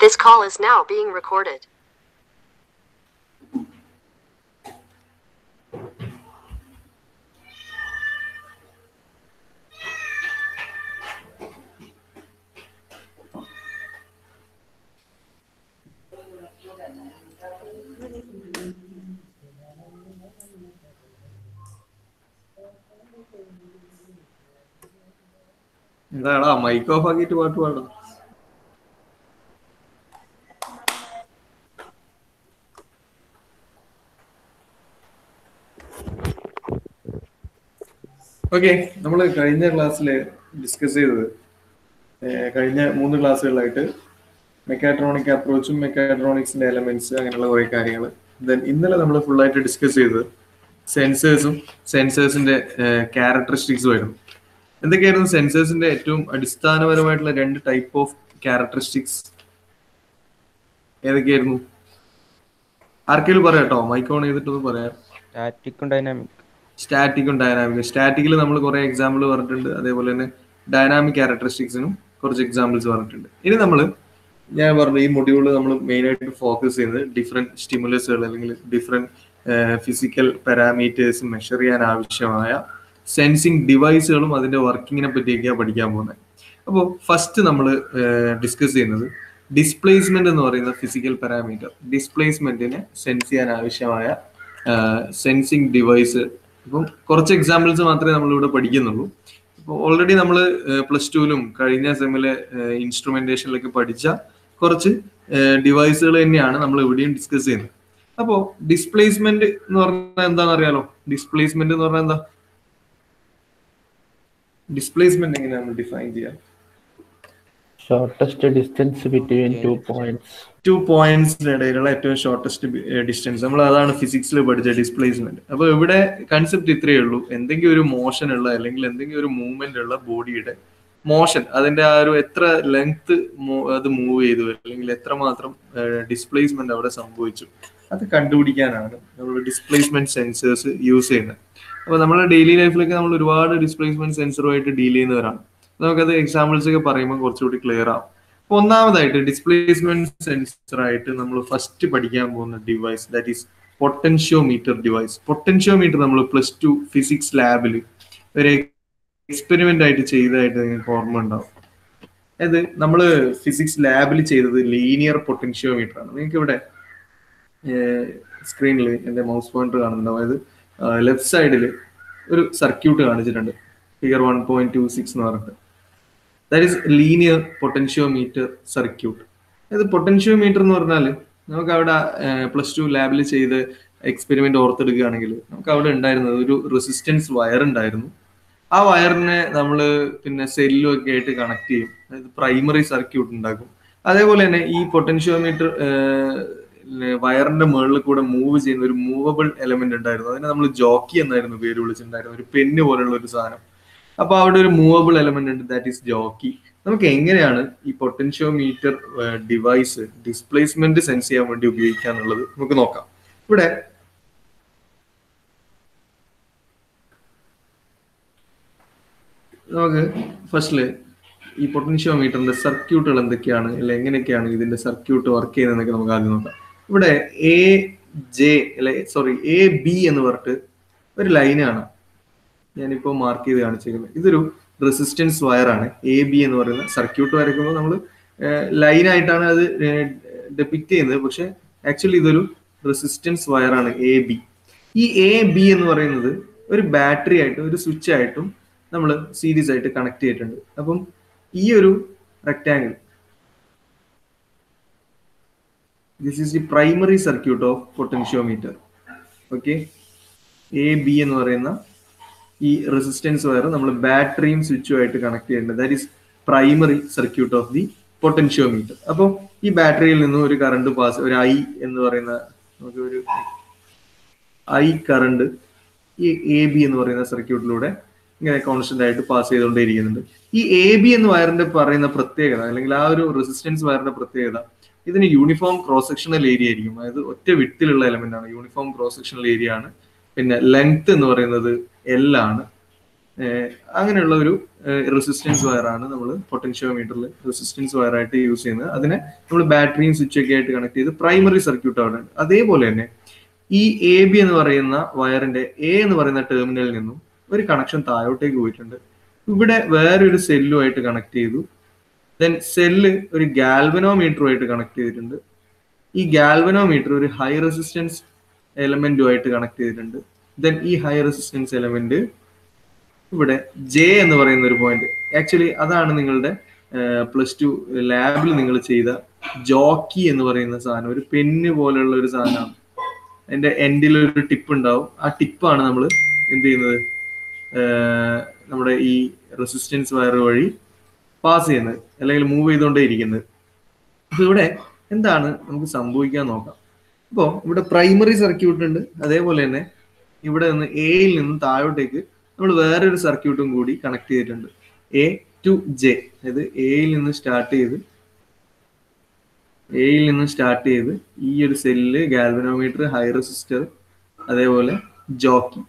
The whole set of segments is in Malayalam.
This call is now being recorded. എന്താടാ മൈക്ക് ഓഫ് ആക്കിയിട്ട് പാട്ട് പാടാം. ഓക്കെ, നമ്മൾ കഴിഞ്ഞ ക്ലാസ്സിൽ ഡിസ്കസ് ചെയ്തത് കഴിഞ്ഞ 3 ക്ലാസ്സുകളിലായിട്ട് മെക്കാട്രോണിക് അപ്രോച്ചും മെക്കാട്രോണിക്സിന്റെ എലമെന്റ്സ് അങ്ങനെയുള്ള കുറെ കാര്യങ്ങൾ. ദെൻ ഇന്നലെ നമ്മൾ ഫുള്ളായിട്ട് ഡിസ്കസ് ചെയ്തത് സെൻസേഴ്സും സെൻസേഴ്സിന്റെ ക്യാരക്ടറിസ്റ്റിക്സും ആയിരുന്നു. എന്തൊക്കെയായിരുന്നു സെൻസേഴ്സിന്റെ ഏറ്റവും അടിസ്ഥാനപരമായിട്ടുള്ള 2 ടൈപ്പ് ഓഫ് ക്യാരക്ടറിസ്റ്റിക്സ് ഏതൊക്കെയായിരുന്നു? ആർക്കെങ്കിലും പറയാം കേട്ടോ, മൈക്ക് ഓൺ ചെയ്തിട്ടൊന്ന് പറയാം. സ്റ്റാറ്റിക്കും ഡൈനാമിക്. സ്റ്റാറ്റിക്കും ഡൈനാമിക്. സ്റ്റാറ്റിക്കിൽ നമ്മൾ കുറെ എക്സാമ്പിൾ പറഞ്ഞിട്ടുണ്ട്, അതേപോലെ തന്നെ ഡൈനാമിക് ക്യാരക്ടറിസ്റ്റിക്സിനും കുറച്ച് എക്സാമ്പിൾസ് പറഞ്ഞിട്ടുണ്ട്. ഇനി ഞാൻ പറഞ്ഞു ഈ മൊഡ്യൂള് നമ്മൾ മെയിൻ ആയിട്ട് ഫോക്കസ് ചെയ്യുന്നത് ഡിഫറെന്റ് സ്റ്റിമുലസുകൾ അല്ലെങ്കിൽ ഡിഫറെന്റ് ഫിസിക്കൽ പാരാമീറ്റേഴ്സ് മെഷർ ചെയ്യാൻ ആവശ്യമായ സെൻസിങ് ഡിവൈസുകളും അതിന്റെ വർക്കിങ്ങിനെ പറ്റിയൊക്കെയാണ് പഠിക്കാൻ പോകുന്നത്. അപ്പോൾ ഫസ്റ്റ് നമ്മൾ ഡിസ്കസ് ചെയ്യുന്നത് ഡിസ്പ്ലേസ്മെന്റ് എന്ന് പറയുന്ന ഫിസിക്കൽ പാരാമീറ്റർ. ഡിസ്പ്ലേസ്മെന്റിനെ സെൻസ് ചെയ്യാൻ ആവശ്യമായ സെൻസിങ് ഡിവൈസ്. ഇപ്പം കുറച്ച് എക്സാമ്പിൾസ് മാത്രമേ നമ്മളിവിടെ പഠിക്കുന്നുള്ളൂ. ഇപ്പോൾ ഓൾറെഡി നമ്മൾ +2-ലും കഴിഞ്ഞ സെമ്മിലെ ഇൻസ്ട്രുമെന്റേഷനിലൊക്കെ പഠിച്ച കുറച്ച് ഡിവൈസുകൾ തന്നെയാണ് നമ്മൾ ഇവിടെയും ഡിസ്കസ് ചെയ്യുന്നത്. അപ്പോൾ ഡിസ്പ്ലേസ്മെന്റ് എന്ന് പറഞ്ഞാൽ എന്താണെന്ന് അറിയാലോ? ഡിസ്പ്ലേസ്മെന്റ് എന്ന് പറഞ്ഞാൽ എന്താ? ഡിസ്പ്ലേസ്മെന്റ് എങ്ങനെയാണ് ഡിഫൈൻ ചെയ്യാം? ഷോർട്ടസ്റ്റ് ഡിസ്റ്റൻസ് ബിറ്റ്വീൻ 2 പോയിന്റ്സിന്റെ ഇടയിലുള്ള ഏറ്റവും ഷോർട്ടസ്റ്റ് ഡിസ്റ്റൻസ്. നമ്മൾ അതാണ് ഫിസിക്സിൽ പഠിച്ച ഡിസ്പ്ലേസ്മെന്റ്. അപ്പൊ ഇവിടെ കൺസെപ്റ്റ് ഇത്രയേ ഉള്ളൂ. എന്തെങ്കിലും ഒരു മോഷൻ ഉള്ള അല്ലെങ്കിൽ എന്തെങ്കിലും ഒരു മൂവ്മെന്റ് ഉള്ള ബോഡിയുടെ മോഷൻ, അതിന്റെ ആ ഒരു എത്ര ലെങ്ത് അത് മൂവ് ചെയ്തു അല്ലെങ്കിൽ എത്രമാത്രം ഡിസ്പ്ലേസ്മെന്റ് അവിടെ സംഭവിച്ചു, അത് കണ്ടുപിടിക്കാനാണ് നമ്മൾ ഡിസ്പ്ലേസ്മെന്റ് സെൻസേഴ്സ് യൂസ് ചെയ്യുന്നത്. അപ്പൊ നമ്മുടെ ഡെയിലി ലൈഫിലൊക്കെ നമ്മൾ ഒരുപാട് ഡിസ്പ്ലേസ്മെന്റ് സെൻസറുമായിട്ട് ഡീൽ ചെയ്യുന്നവരാണ്. നമുക്കത് എക്സാമ്പിൾസ് ഒക്കെ പറയുമ്പോൾ കുറച്ചുകൂടി ക്ലിയർ ആവും. അപ്പൊ ഒന്നാമതായിട്ട് ഡിസ്പ്ലേസ്മെന്റ് സെൻസർ ആയിട്ട് നമ്മൾ ഫസ്റ്റ് പഠിക്കാൻ പോകുന്ന device that is potentiometer device. Potentiometer നമ്മൾ +2 ഫിസിക്സ് ലാബിൽ ഒരു എക്സ്പെരിമെന്റ് ആയിട്ട് ചെയ്തതായിട്ട് നിങ്ങൾക്ക് ഓർമ്മ ഉണ്ടാവും. അതായത് നമ്മൾ ഫിസിക്സ് ലാബിൽ ചെയ്തത് ലീനിയർ പൊട്ടൻഷ്യോമീറ്റർ ആണ്. നിങ്ങൾക്ക് ഇവിടെ സ്ക്രീനിൽ എന്റെ മൗസ് പോയിന്റർ കാണുന്നുണ്ടാവും. അതായത് ലെഫ്റ്റ് സൈഡിൽ ഒരു സർക്യൂട്ട് കാണിച്ചിട്ടുണ്ട്, ഫിഗർ 1.26 എന്ന് പറഞ്ഞിട്ട്. That is linear potentiometer circuit. അതായത് പൊട്ടൻഷ്യോമീറ്റർ എന്ന് പറഞ്ഞാൽ നമുക്ക് അവിടെ +2 ലാബിൽ ചെയ്ത് എക്സ്പെരിമെന്റ് ഓർത്തെടുക്കുകയാണെങ്കിൽ നമുക്ക് അവിടെ ഉണ്ടായിരുന്നത് ഒരു റെസിസ്റ്റൻസ് വയർ ഉണ്ടായിരുന്നു. ആ വയറിനെ നമ്മൾ പിന്നെ സെല്ലും ഒക്കെ ആയിട്ട് കണക്ട് ചെയ്യും, അതായത് പ്രൈമറി സർക്യൂട്ട് ഉണ്ടാക്കും. അതേപോലെ തന്നെ ഈ പൊട്ടൻഷ്യോമീറ്റർ വയറിന്റെ മുകളിൽ കൂടെ മൂവ് ചെയ്യുന്ന ഒരു മൂവബിൾ എലമെന്റ് ഉണ്ടായിരുന്നു. അതിനെ നമ്മൾ ജോക്കി എന്നായിരുന്നു പേര് വിളിച്ചിട്ടുണ്ടായിരുന്നു, ഒരു പെന്ന് പോലുള്ള ഒരു സാധനം. അപ്പൊ അവിടെ ഒരു മൂവബിൾ എലമെന്റ് ഉണ്ട്, ദാറ്റ് ഈസ് ജോക്കി. നമുക്ക് എങ്ങനെയാണ് ഈ പൊട്ടൻഷ്യോമീറ്റർ ഡിവൈസ് ഡിസ്പ്ലേസ്മെന്റ് സെൻസ് ചെയ്യാൻ വേണ്ടി ഉപയോഗിക്കാന്നുള്ളത് നമുക്ക് നോക്കാം. ഇവിടെ നമുക്ക് ഫസ്റ്റില് ഈ പൊട്ടൻഷ്യോമീറ്ററിന്റെ സർക്യൂട്ടുകൾ എന്തൊക്കെയാണ്, അല്ലെ എങ്ങനെയൊക്കെയാണ് ഇതിന്റെ സർക്യൂട്ട് വർക്ക് ചെയ്യുന്നതെന്നൊക്കെ നമുക്ക് ആദ്യം നോക്കാം. ഇവിടെ AB എന്ന് പറഞ്ഞിട്ട് ഒരു ലൈനാണ് ഞാനിപ്പോ മാർക്ക് ചെയ്ത് കാണിച്ചിരിക്കുന്നത്. ഇതൊരു റെസിസ്റ്റൻസ് വയർ ആണ്. AB എന്ന് പറയുന്ന സർക്യൂട്ട് വരയ്ക്കുമ്പോൾ നമ്മൾ ലൈനായിട്ടാണ് അത് ഡെപിക്ട് ചെയ്യുന്നത്, പക്ഷെ ആക്ച്വലി ഇതൊരു റെസിസ്റ്റൻസ് വയർ ആണ് AB. ഈ AB എന്ന് പറയുന്നത് ഒരു ബാറ്ററി ആയിട്ടും ഒരു സ്വിച്ച് ആയിട്ടും നമ്മൾ സീരീസ് ആയിട്ട് കണക്ട് ചെയ്തിട്ടുണ്ട്. അപ്പം ഈ ഒരു rectangle, this is the primary circuit of potentiometer. Okay, AB എന്ന് പറയുന്ന ഈ റെസിസ്റ്റൻസ് വയർ നമ്മൾ ബാറ്ററിയും സ്വിച്ചും ആയിട്ട് കണക്ട് ചെയ്യേണ്ടത്. That is primary circuit of the potentiometer. അപ്പോൾ ഈ ബാറ്ററിയിൽ നിന്നും ഒരു കറണ്ട് പാസ്, ഒരു I എന്ന് പറയുന്ന നമുക്ക് ഒരു I കറണ്ട് ഈ AB എന്ന് പറയുന്ന സർക്യൂട്ടിലൂടെ ഇങ്ങനെ കോൺസ്റ്റന്റ് ആയിട്ട് പാസ് ചെയ്തുകൊണ്ടേയിരിക്കുന്നുണ്ട്. ഈ AB എന്ന് വയറിന്റെ പറയുന്ന പ്രത്യേകത, അല്ലെങ്കിൽ ആ ഒരു റെസിസ്റ്റൻസ് വയറിന്റെ പ്രത്യേകത, ഇതിന് യൂണിഫോം ക്രോസ് സെക്ഷണൽ ഏരിയ ആയിരിക്കും. അതായത് ഒറ്റ വിട്ടിലുള്ള എലമെന്റ് ആണ്, യൂണിഫോം ക്രോസ് സെക്ഷണൽ ഏരിയ ആണ്. പിന്നെ ലെങ്ത് എന്ന് പറയുന്നത് L ആണ്. അങ്ങനെയുള്ള ഒരു റെസിസ്റ്റൻസ് വയറാണ് നമ്മൾ പൊട്ടൻഷ്യോമീറ്ററിൽ റെസിസ്റ്റൻസ് വയറായിട്ട് യൂസ് ചെയ്യുന്നത്. അതിനെ നമ്മൾ ബാറ്ററിയും സ്വിച്ചൊക്കെ ആയിട്ട് കണക്ട് ചെയ്ത് പ്രൈമറി സർക്യൂട്ട് അവിടെ ഉണ്ട്. അതേപോലെ തന്നെ ഈ എ ബി എന്ന് പറയുന്ന വയറിന്റെ എ എന്ന് പറയുന്ന ടെർമിനലിൽ നിന്നും ഒരു കണക്ഷൻ താഴോട്ടേക്ക് പോയിട്ടുണ്ട്. ഇവിടെ വേറൊരു സെല്ലുമായിട്ട് കണക്ട് ചെയ്തു. ദെൻ സെല്ല് ഒരു ഗാൽവനോമീറ്ററുമായിട്ട് കണക്ട് ചെയ്തിട്ടുണ്ട്. ഈ ഗാൽവനോമീറ്റർ ഒരു ഹൈ റെസിസ്റ്റൻസ് എലമെന്റുമായിട്ട് കണക്ട് ചെയ്തിട്ടുണ്ട്. ദെൻ ഈ ഹൈ റെസിസ്റ്റൻസ് എലമെന്റ് ഇവിടെ ജെ എന്ന് പറയുന്ന ഒരു പോയിന്റ്, ആക്ച്വലി അതാണ് നിങ്ങളുടെ +2 ലാബിൽ നിങ്ങൾ ചെയ്ത ജോക്കി എന്ന് പറയുന്ന സാധനം. ഒരു പെന്ന് പോലെയുള്ള ഒരു സാധനമാണ്. അതിന്റെ എൻഡിൽ ഒരു ടിപ്പ് ഉണ്ടാവും. ആ ടിപ്പാണ് നമ്മൾ എന്ത് ചെയ്യുന്നത്, നമ്മുടെ ഈ റെസിസ്റ്റൻസ് വയർ വഴി പാസ് ചെയ്യുന്നത് അല്ലെങ്കിൽ മൂവ് ചെയ്തുകൊണ്ടേ ഇരിക്കുന്നത്. അപ്പൊ ഇവിടെ എന്താണ് നമുക്ക് സംഭവിക്കാൻ നോക്കാം. അപ്പോൾ ഇവിടെ പ്രൈമറി സർക്യൂട്ട് ഉണ്ട്. അതേപോലെ തന്നെ ഇവിടെ നിന്ന് എയിൽ നിന്നും താഴോട്ടേക്ക് നമ്മൾ വേറൊരു സർക്യൂട്ടും കൂടി കണക്ട് ചെയ്തിട്ടുണ്ട്. എ ടു ജെ, അതായത് എയിൽ നിന്ന് സ്റ്റാർട്ട് ചെയ്ത് ഈ ഒരു സെല്ലില് ഗാൽവനോമീറ്റർ, ഹൈ റെസിസ്റ്റർ, അതേപോലെ ജോക്കി.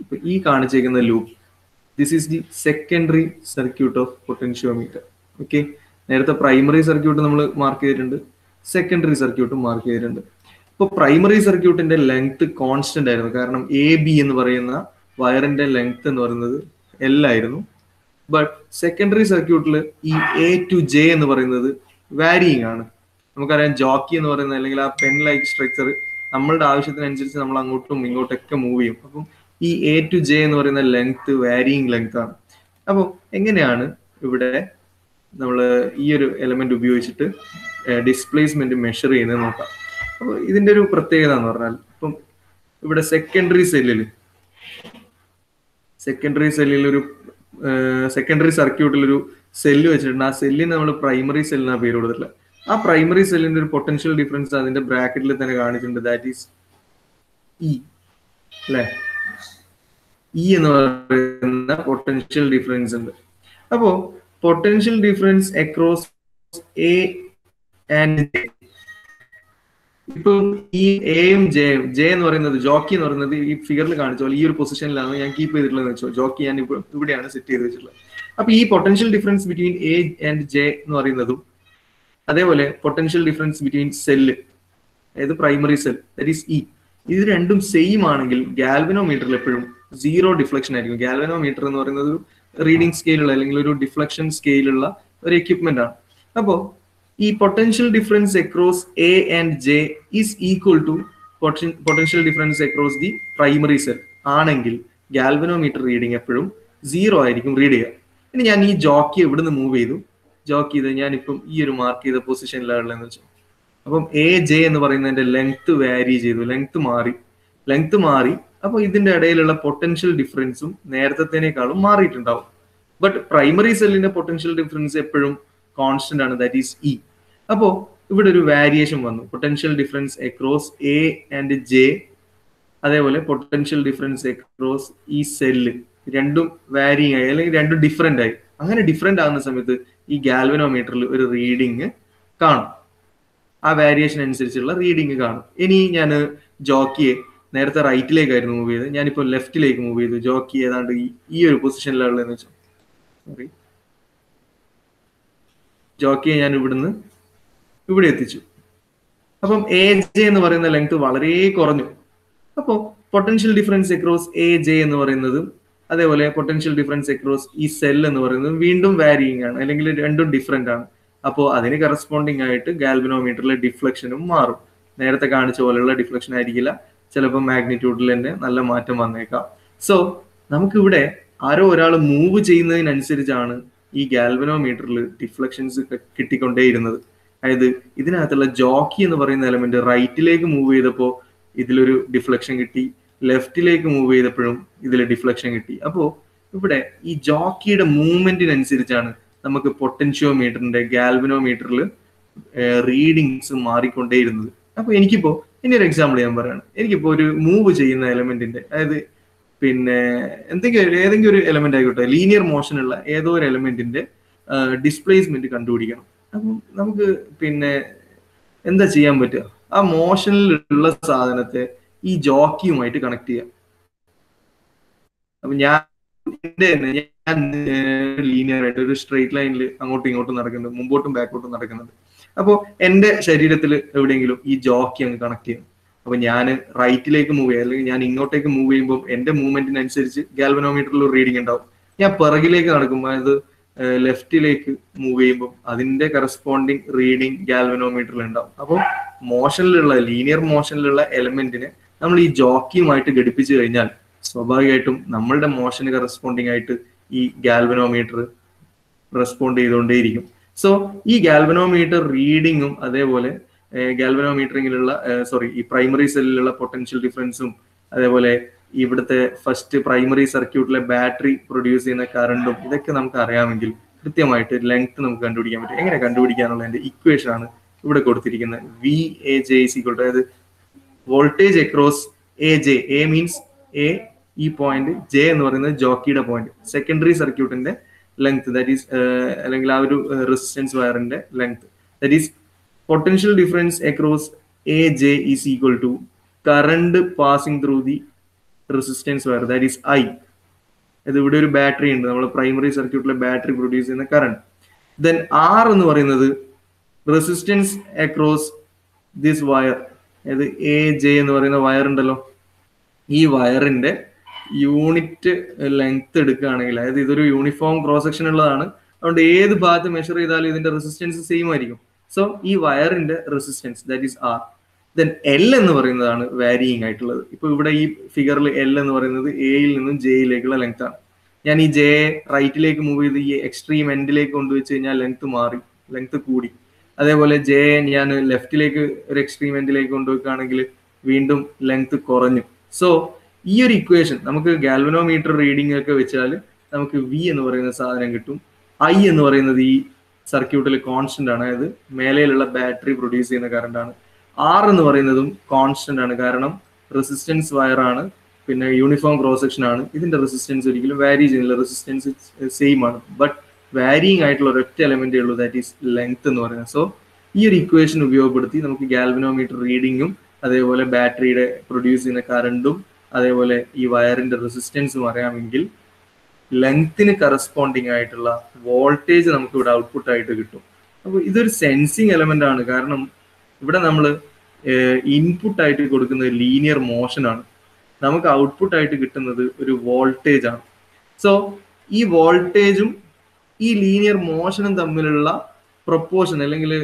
ഇപ്പൊ ഈ കാണിച്ചേക്കുന്ന loop, this is the secondary circuit of potentiometer. Okay, നേരത്തെ പ്രൈമറി സർക്യൂട്ട് നമ്മൾ മാർക്ക് ചെയ്തിട്ടുണ്ട്, സെക്കൻഡറി സർക്യൂട്ടും മാർക്ക് ചെയ്തിട്ടുണ്ട്. ഇപ്പൊ പ്രൈമറി സർക്യൂട്ടിന്റെ ലെങ്ത് കോൺസ്റ്റന്റ് ആയിരുന്നു, കാരണം എ ബി എന്ന് പറയുന്ന വയറിന്റെ ലെങ്ത് എന്ന് പറയുന്നത് L ആയിരുന്നു. ബട്ട് സെക്കൻഡറി സർക്യൂട്ടിൽ ഈ എ ടു ജെ എന്ന് പറയുന്നത് വാരിയിങ് ആണ്. നമുക്കറിയാം ജോക്കി എന്ന് പറയുന്നത് അല്ലെങ്കിൽ ആ പെൻ ലൈക്ക് സ്ട്രക്ചർ നമ്മളുടെ ആവശ്യത്തിനനുസരിച്ച് നമ്മൾ അങ്ങോട്ടും ഇങ്ങോട്ടൊക്കെ മൂവ് ചെയ്യും. അപ്പം ഈ എ ടു ജെ എന്ന് പറയുന്ന ലെങ്ത് വാരിയിങ് ലെങ്ത് ആണ്. അപ്പോൾ എങ്ങനെയാണ് ഇവിടെ നമ്മൾ ഈ ഒരു എലമെന്റ് ഉപയോഗിച്ചിട്ട് ഡിസ്പ്ലേസ്മെന്റ് മെഷർ ചെയ്യുന്നത് നോക്കാം. അപ്പോൾ ഇതിന്റെ ഒരു പ്രത്യേകത എന്ന് പറഞ്ഞാൽ, ഇപ്പം ഇവിടെ സെക്കൻഡറി സർക്യൂട്ടിൽ ഒരു സെല്ല് വെച്ചിട്ടുണ്ട്. ആ സെല്ലിന് നമ്മൾ പ്രൈമറി സെല്ലിനാണ് പേര് കൊടുത്തിട്ടില്ല. ആ പ്രൈമറി സെല്ലിന്റെ ഒരു പൊട്ടൻഷ്യൽ ഡിഫറൻസ് അതിന്റെ ബ്രാക്കറ്റിൽ തന്നെ കാണിച്ചിട്ടുണ്ട്. ദാറ്റ് ഈസ് ഇ, അല്ലെ? ഇ എന്ന് പറയുന്ന പൊട്ടൻഷ്യൽ ഡിഫറൻസ് ഉണ്ട്. അപ്പോ potential difference across A and J, ഇപ്പൊ ഈ എയും ജെയും, ജെ എന്ന് പറയുന്നത് ജോക്കി എന്ന് പറയുന്നത് ഈ ഫിഗറിൽ കാണിച്ചോ ഈ ഒരു പൊസിഷനിലാണ് ഞാൻ കീപ്പ് ചെയ്തിട്ടുള്ളത് വെച്ചോ. ജോക്കി ഞാൻ ഇവിടെയാണ് സെറ്റ് ചെയ്ത് വെച്ചിട്ടുള്ളത്. അപ്പൊ ഈ potential difference between A and J എന്ന് പറയുന്നതും, അതേപോലെ പൊട്ടൻഷ്യൽ ഡിഫറൻസ് ബിറ്റ്വീൻ സെല്ല്, അതായത് primary cell, that is E, ഇത് രണ്ടും സെയിം ആണെങ്കിൽ ഗാൽവനോമീറ്ററിൽ എപ്പോഴും 0 ഡിഫ്ലക്ഷൻ ആയിരിക്കും. ഗാൽവനോമീറ്റർ എന്ന് പറയുന്നത് ഒരു റീഡിംഗ് സ്കെയിലുള്ള അല്ലെങ്കിൽ ഒരു ഡിഫ്ലക്ഷൻ സ്കെയിലുള്ള ഒരു എക്യുപ്മെന്റ് ആണ്. അപ്പോ ഈ potential difference across A and J is equal to potential difference across the primary cell ആണെങ്കിൽ ഗാൽവനോമീറ്റർ റീഡിംഗ് എപ്പോഴും 0 ആയിരിക്കും റീഡ് ചെയ്യുക. ഇനി ഞാൻ ഈ ജോക്കി എവിടുന്ന് മൂവ് ചെയ്തു, ജോക്കി ചെയ്ത് ഞാനിപ്പം ഈ ഒരു മാർക്ക് ചെയ്ത പൊസിഷനിലാണുള്ളതെന്ന് വെച്ചു. അപ്പം എ ജെ എന്ന് പറയുന്നതിന്റെ ലെങ്ത് വാരി ചെയ്തു, ലെങ്ത് മാറി. അപ്പൊ ഇതിന്റെ ഇടയിലുള്ള പൊട്ടൻഷ്യൽ ഡിഫറൻസും നേരത്തേക്കാളും മാറിയിട്ടുണ്ടാവും. ബട്ട് പ്രൈമറി സെല്ലിന്റെ പൊട്ടൻഷ്യൽ ഡിഫറൻസ് എപ്പോഴും കോൺസ്റ്റന്റ് ആണ്, ദാറ്റ് ഈസ് ഇ. അപ്പോ ഇവിടെ ഒരു വാരിയേഷൻ വന്നു, potential difference across A and J, അതേപോലെ പൊട്ടൻഷ്യൽ ഡിഫറൻസ് അക്രോസ് ഈ സെല്ല്, രണ്ടും വാരിയിങ് ആയി അല്ലെങ്കിൽ രണ്ടും ഡിഫറെന്റ് ആയി. അങ്ങനെ ഡിഫറെന്റ് ആകുന്ന സമയത്ത് ഈ ഗാൽവനോമീറ്ററിൽ ഒരു റീഡിങ് കാണും, ആ വാരിയേഷൻ അനുസരിച്ചുള്ള റീഡിങ് കാണും. ഇനി ഞാൻ ജോക്കിയെ നേരത്തെ റൈറ്റിലേക്കായിരുന്നു മൂവ് ചെയ്തത്, ഞാനിപ്പോ ലെഫ്റ്റിലേക്ക് മൂവ് ചെയ്തു. ജോക്കി ഏതാണ്ട് ഈ ഒരു പൊസിഷനിലുള്ളതെന്ന് വെച്ചാൽ, സോറി, ജോക്കിയെ ഞാൻ ഇവിടുന്ന് ഇവിടെ എത്തിച്ചു. അപ്പം എ ജെ എന്ന് പറയുന്ന ലെങ്ത് വളരെ കുറഞ്ഞു. അപ്പോൾ potential difference across A J എന്ന് പറയുന്നതും, അതേപോലെ പൊട്ടൻഷ്യൽ ഡിഫറൻസ് അക്രോസ് ഈ സെൽ എന്ന് പറയുന്നതും വീണ്ടും വാരിയിങ് ആണ്, അല്ലെങ്കിൽ രണ്ടും ഡിഫറെന്റ് ആണ്. അപ്പോൾ അതിന് കറസ്പോണ്ടിങ് ആയിട്ട് ഗാൽവനോമീറ്ററിലെ ഡിഫ്ലക്ഷനും മാറും. നേരത്തെ കാണിച്ച പോലെയുള്ള ഡിഫ്ലക്ഷൻ ആയിരിക്കില്ല, ചിലപ്പോൾ മാഗ്നിറ്റ്യൂഡിൽ തന്നെ നല്ല മാറ്റം വന്നേക്കാം. സോ നമുക്കിവിടെ ആരോ ഒരാൾ മൂവ് ചെയ്യുന്നതിനനുസരിച്ചാണ് ഈ ഗാൽവനോമീറ്ററിൽ ഡിഫ്ലക്ഷൻസ് കിട്ടിക്കൊണ്ടേയിരുന്നത്. അതായത് ഇതിനകത്തുള്ള ജോക്കി എന്ന് പറയുന്ന എലമെന്റ് റൈറ്റിലേക്ക് മൂവ് ചെയ്തപ്പോൾ ഇതിലൊരു ഡിഫ്ലക്ഷൻ കിട്ടി, ലെഫ്റ്റിലേക്ക് മൂവ് ചെയ്തപ്പോഴും ഇതിൽ ഡിഫ്ലക്ഷൻ കിട്ടി. അപ്പോൾ ഇവിടെ ഈ ജോക്കിയുടെ മൂവ്മെന്റിനനുസരിച്ചാണ് നമുക്ക് പൊട്ടൻഷ്യോമീറ്ററിന്റെ ഗാൽവനോമീറ്ററിൽ റീഡിങ്സ് മാറിക്കൊണ്ടേയിരുന്നത്. അപ്പൊ എനിക്കിപ്പോ ഇനി ഒരു എക്സാമ്പിൾ ഞാൻ പറയാണ്. എനിക്കിപ്പോ ഒരു മൂവ് ചെയ്യുന്ന എലമെന്റിന്റെ, അതായത് പിന്നെ ഏതെങ്കിലും ഒരു എലമെന്റ് ആയിക്കോട്ടെ, ലീനിയർ മോഷനുള്ള ഏതോ ഒരു എലമെന്റിന്റെ ഡിസ്പ്ലേസ്മെന്റ് കണ്ടുപിടിക്കണം. അപ്പം നമുക്ക് പിന്നെ എന്താ ചെയ്യാൻ പറ്റുക? ആ മോഷനിലുള്ള സാധനത്തെ ഈ ജോക്കിയുമായിട്ട് കണക്ട് ചെയ്യാം. അപ്പൊ ഞാൻ എന്റെ തന്നെ ഞാൻ ലീനിയർ ആയിട്ട് ഒരു സ്ട്രെയിറ്റ് ലൈനിൽ അങ്ങോട്ടും ഇങ്ങോട്ടും നടക്കുന്നുണ്ട്, മുമ്പോട്ടും ബാക്കോട്ടും നടക്കുന്നുണ്ട്. അപ്പോൾ എന്റെ ശരീരത്തിൽ എവിടെയെങ്കിലും ഈ ജോക്കി അങ്ങ് കണക്ട് ചെയ്യുന്നു. അപ്പൊ ഞാൻ റൈറ്റിലേക്ക് മൂവ് ചെയ്യുക അല്ലെങ്കിൽ ഞാൻ ഇങ്ങോട്ടേക്ക് മൂവ് ചെയ്യുമ്പോൾ എന്റെ മൂവ്മെന്റിനനുസരിച്ച് ഗാൽവനോമീറ്ററിൽ റീഡിംഗ് ഉണ്ടാവും. ഞാൻ പിറകിലേക്ക് നടക്കുമ്പോൾ അത് ലെഫ്റ്റിലേക്ക് മൂവ് ചെയ്യുമ്പോൾ അതിന്റെ കറസ്പോണ്ടിങ് റീഡിംഗ് ഗാൽവനോമീറ്ററിൽ ഉണ്ടാവും. അപ്പോൾ മോഷനിലുള്ള ലീനിയർ മോഷനിലുള്ള എലമെന്റിനെ നമ്മൾ ഈ ജോക്കിയുമായിട്ട് ഘടിപ്പിച്ചു കഴിഞ്ഞാൽ സ്വാഭാവികമായിട്ടും നമ്മളുടെ മോഷന് കറസ്പോണ്ടിങ് ആയിട്ട് ഈ ഗാൽവനോമീറ്റർ റെസ്പോണ്ട് ചെയ്തുകൊണ്ടേയിരിക്കും. സോ ഈ ഗാൽവനോമീറ്റർ റീഡിങ്ങും അതേപോലെ ഗാൽവനോമീറ്ററിങ്ങിലുള്ള ഈ പ്രൈമറി സെല്ലിലുള്ള പൊട്ടൻഷ്യൽ ഡിഫറൻസും അതേപോലെ ഇവിടുത്തെ ഫസ്റ്റ് പ്രൈമറി സർക്യൂട്ടിലെ ബാറ്ററി പ്രൊഡ്യൂസ് ചെയ്യുന്ന കറണ്ടും ഇതൊക്കെ നമുക്ക് അറിയാമെങ്കിൽ കൃത്യമായിട്ട് ലെങ്ത് നമുക്ക് കണ്ടുപിടിക്കാൻ പറ്റും. എങ്ങനെ കണ്ടുപിടിക്കാനുള്ളതിന്റെ ഇക്വേഷൻ ആണ് ഇവിടെ കൊടുത്തിരിക്കുന്നത്. V A J is equal to, അതായത് voltage across A J, A means A ഈ പോയിന്റ്, ജെ എന്ന് പറയുന്നത് ജോക്കിയുടെ പോയിന്റ്, സെക്കൻഡറി സർക്യൂട്ടിന്റെ ലെങ്ത് ദാറ്റ് ഈസ് അല്ലെങ്കിൽ ആ ഒരു റെസിസ്റ്റൻസ് വയറിന്റെ length that is potential difference across A J is equal to current passing through the resistance wire that is I. ഇത് ഇവിടെ ഒരു ബാറ്ററി ഉണ്ട്, നമ്മൾ പ്രൈമറി സർക്യൂട്ടിലെ ബാറ്ററി പ്രൊഡ്യൂസ് ചെയ്യുന്ന കറണ്ട്. ദെൻ ആർ എന്ന് പറയുന്നത് റെസിസ്റ്റൻസ് അക്രോസ് ദിസ് വയർ, അതായത് എ ജെ എന്ന് പറയുന്ന വയർ ഉണ്ടല്ലോ, ഈ വയറിന്റെ യൂണിറ്റ് ലെങ്ത് എടുക്കുകയാണെങ്കിൽ, അതായത് ഇതൊരു യൂണിഫോം ക്രോസ് സെക്ഷൻ ഉള്ളതാണ്, അതുകൊണ്ട് ഏത് ഭാഗത്ത് മെഷർ ചെയ്താലും ഇതിന്റെ റെസിസ്റ്റൻസ് സെയിം ആയിരിക്കും. സോ ഈ വയറിന്റെ resistance that is R. Then L എന്ന് പറയുന്നതാണ് വാരിയിങ് ആയിട്ടുള്ളത്. ഇപ്പൊ ഇവിടെ ഈ ഫിഗറിൽ എൽ എന്ന് പറയുന്നത് എയിൽ നിന്നും ജെയിലേക്കുള്ള ലെങ്ത് ആണ്. ഞാൻ ഈ ജെ റൈറ്റിലേക്ക് മൂവ് ചെയ്ത് ഈ എക്സ്ട്രീം എൻഡിലേക്ക് കൊണ്ടുവച്ച് കഴിഞ്ഞാൽ ലെങ്ത് മാറി, ലെങ്ത് കൂടി. അതേപോലെ ജെ ഞാൻ ലെഫ്റ്റിലേക്ക് ഒരു എക്സ്ട്രീം എൻഡിലേക്ക് കൊണ്ടുവയ്ക്കുകയാണെങ്കിൽ വീണ്ടും ലെങ്ത് കുറഞ്ഞു. സോ ഈ ഒരു ഇക്വേഷൻ നമുക്ക് ഗാൽവനോമീറ്റർ റീഡിംഗ് ഒക്കെ വെച്ചാൽ നമുക്ക് വി എന്ന് പറയുന്ന സാധനം കിട്ടും. ഐ എന്ന് പറയുന്നത് ഈ സർക്യൂട്ടിൽ കോൺസ്റ്റന്റ് ആണ്, അതായത് മേലയിലുള്ള ബാറ്ററി പ്രൊഡ്യൂസ് ചെയ്യുന്ന കറണ്ട് ആണ്. ആർ എന്ന് പറയുന്നതും കോൺസ്റ്റന്റ് ആണ്, കാരണം റെസിസ്റ്റൻസ് വയർ ആണ്, പിന്നെ യൂണിഫോം ക്രോസ് സെക്ഷൻ ആണ്, ഇതിന്റെ റെസിസ്റ്റൻസ് ഒരിക്കലും വാരി ചെയ്യുന്നില്ല, റെസിസ്റ്റൻസ് സെയിം ആണ്. ബട്ട് വാരിയിങ് ആയിട്ടുള്ള ഒരൊറ്റ എലമെന്റേ ഉള്ളൂ, ദാറ്റ് ഈസ് ലെങ്ത് എന്ന് പറയുന്നത്. സോ ഈ ഒരു ഇക്വേഷൻ ഉപയോഗപ്പെടുത്തി നമുക്ക് ഗാൽവനോമീറ്റർ റീഡിങ്ങും അതേപോലെ ബാറ്ററിയുടെ പ്രൊഡ്യൂസ് ചെയ്യുന്ന കറണ്ടും അതേപോലെ ഈ വയറിന്റെ റെസിസ്റ്റൻസും അറിയാമെങ്കിൽ ലെങ്ത്തിന് കറസ്പോണ്ടിങ് ആയിട്ടുള്ള വോൾട്ടേജ് നമുക്ക് ഇവിടെ ഔട്ട്പുട്ട് ആയിട്ട് കിട്ടും. അപ്പോൾ ഇതൊരു സെൻസിങ് എലമെന്റ് ആണ്, കാരണം ഇവിടെ നമ്മൾ ഇൻപുട്ട് ആയിട്ട് കൊടുക്കുന്നത് ലീനിയർ മോഷൻ ആണ്, നമുക്ക് ഔട്ട്പുട്ട് ആയിട്ട് കിട്ടുന്നത് ഒരു വോൾട്ടേജ് ആണ്. സോ ഈ വോൾട്ടേജും ഈ ലീനിയർ മോഷനും തമ്മിലുള്ള പ്രൊപ്പോർഷൻ അല്ലെങ്കിൽ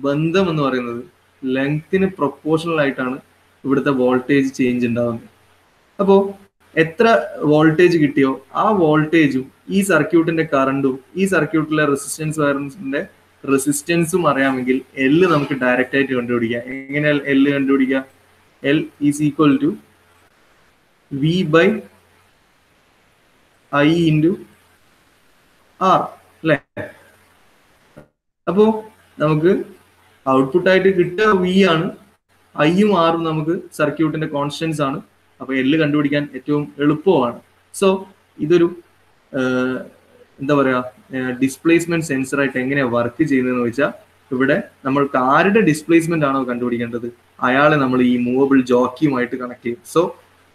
ബന്ധം എന്ന് പറയുന്നത് ലെങ്ത്തിന് പ്രൊപ്പോർഷണൽ ആയിട്ടാണ് ഇവിടുത്തെ വോൾട്ടേജ് ചേഞ്ച് ഉണ്ടാകുന്നത്. അപ്പോൾ എത്ര വോൾട്ടേജ് കിട്ടിയോ ആ വോൾട്ടേജും ഈ സർക്യൂട്ടിന്റെ കറണ്ടും ഈ സർക്യൂട്ടിലെ റെസിസ്റ്റൻസ് വയറിന്റെ റെസിസ്റ്റൻസും അറിയാമെങ്കിൽ എൽ നമുക്ക് ഡയറക്റ്റ് ആയിട്ട് കണ്ടുപിടിക്കാം. എങ്ങനെ എൽ കണ്ടുപിടിക്കാം? L is equal to V by I into R അല്ലേ? അപ്പോ നമുക്ക് ഔട്ട്പുട്ട് ആയിട്ട് കിട്ടുക വി ആണ്, ഐയും ആറും നമുക്ക് സർക്യൂട്ടിന്റെ കോൺസ്റ്റൻസ് ആണ്. അപ്പൊ എല്ല് കണ്ടുപിടിക്കാൻ ഏറ്റവും എളുപ്പമാണ്. സോ ഇതൊരു എന്താ പറയാ ഡിസ്പ്ലേസ്മെന്റ് സെൻസർ ആയിട്ട് എങ്ങനെയാ വർക്ക് ചെയ്യുന്നതെന്ന് വെച്ചാൽ, ഇവിടെ നമ്മൾക്ക് ആരുടെ ഡിസ്പ്ലേസ്മെന്റ് ആണോ കണ്ടുപിടിക്കേണ്ടത് അയാളെ നമ്മൾ ഈ മൂവബിൾ ജോക്കിയുമായിട്ട് കണക്ട് ചെയ്യും. സോ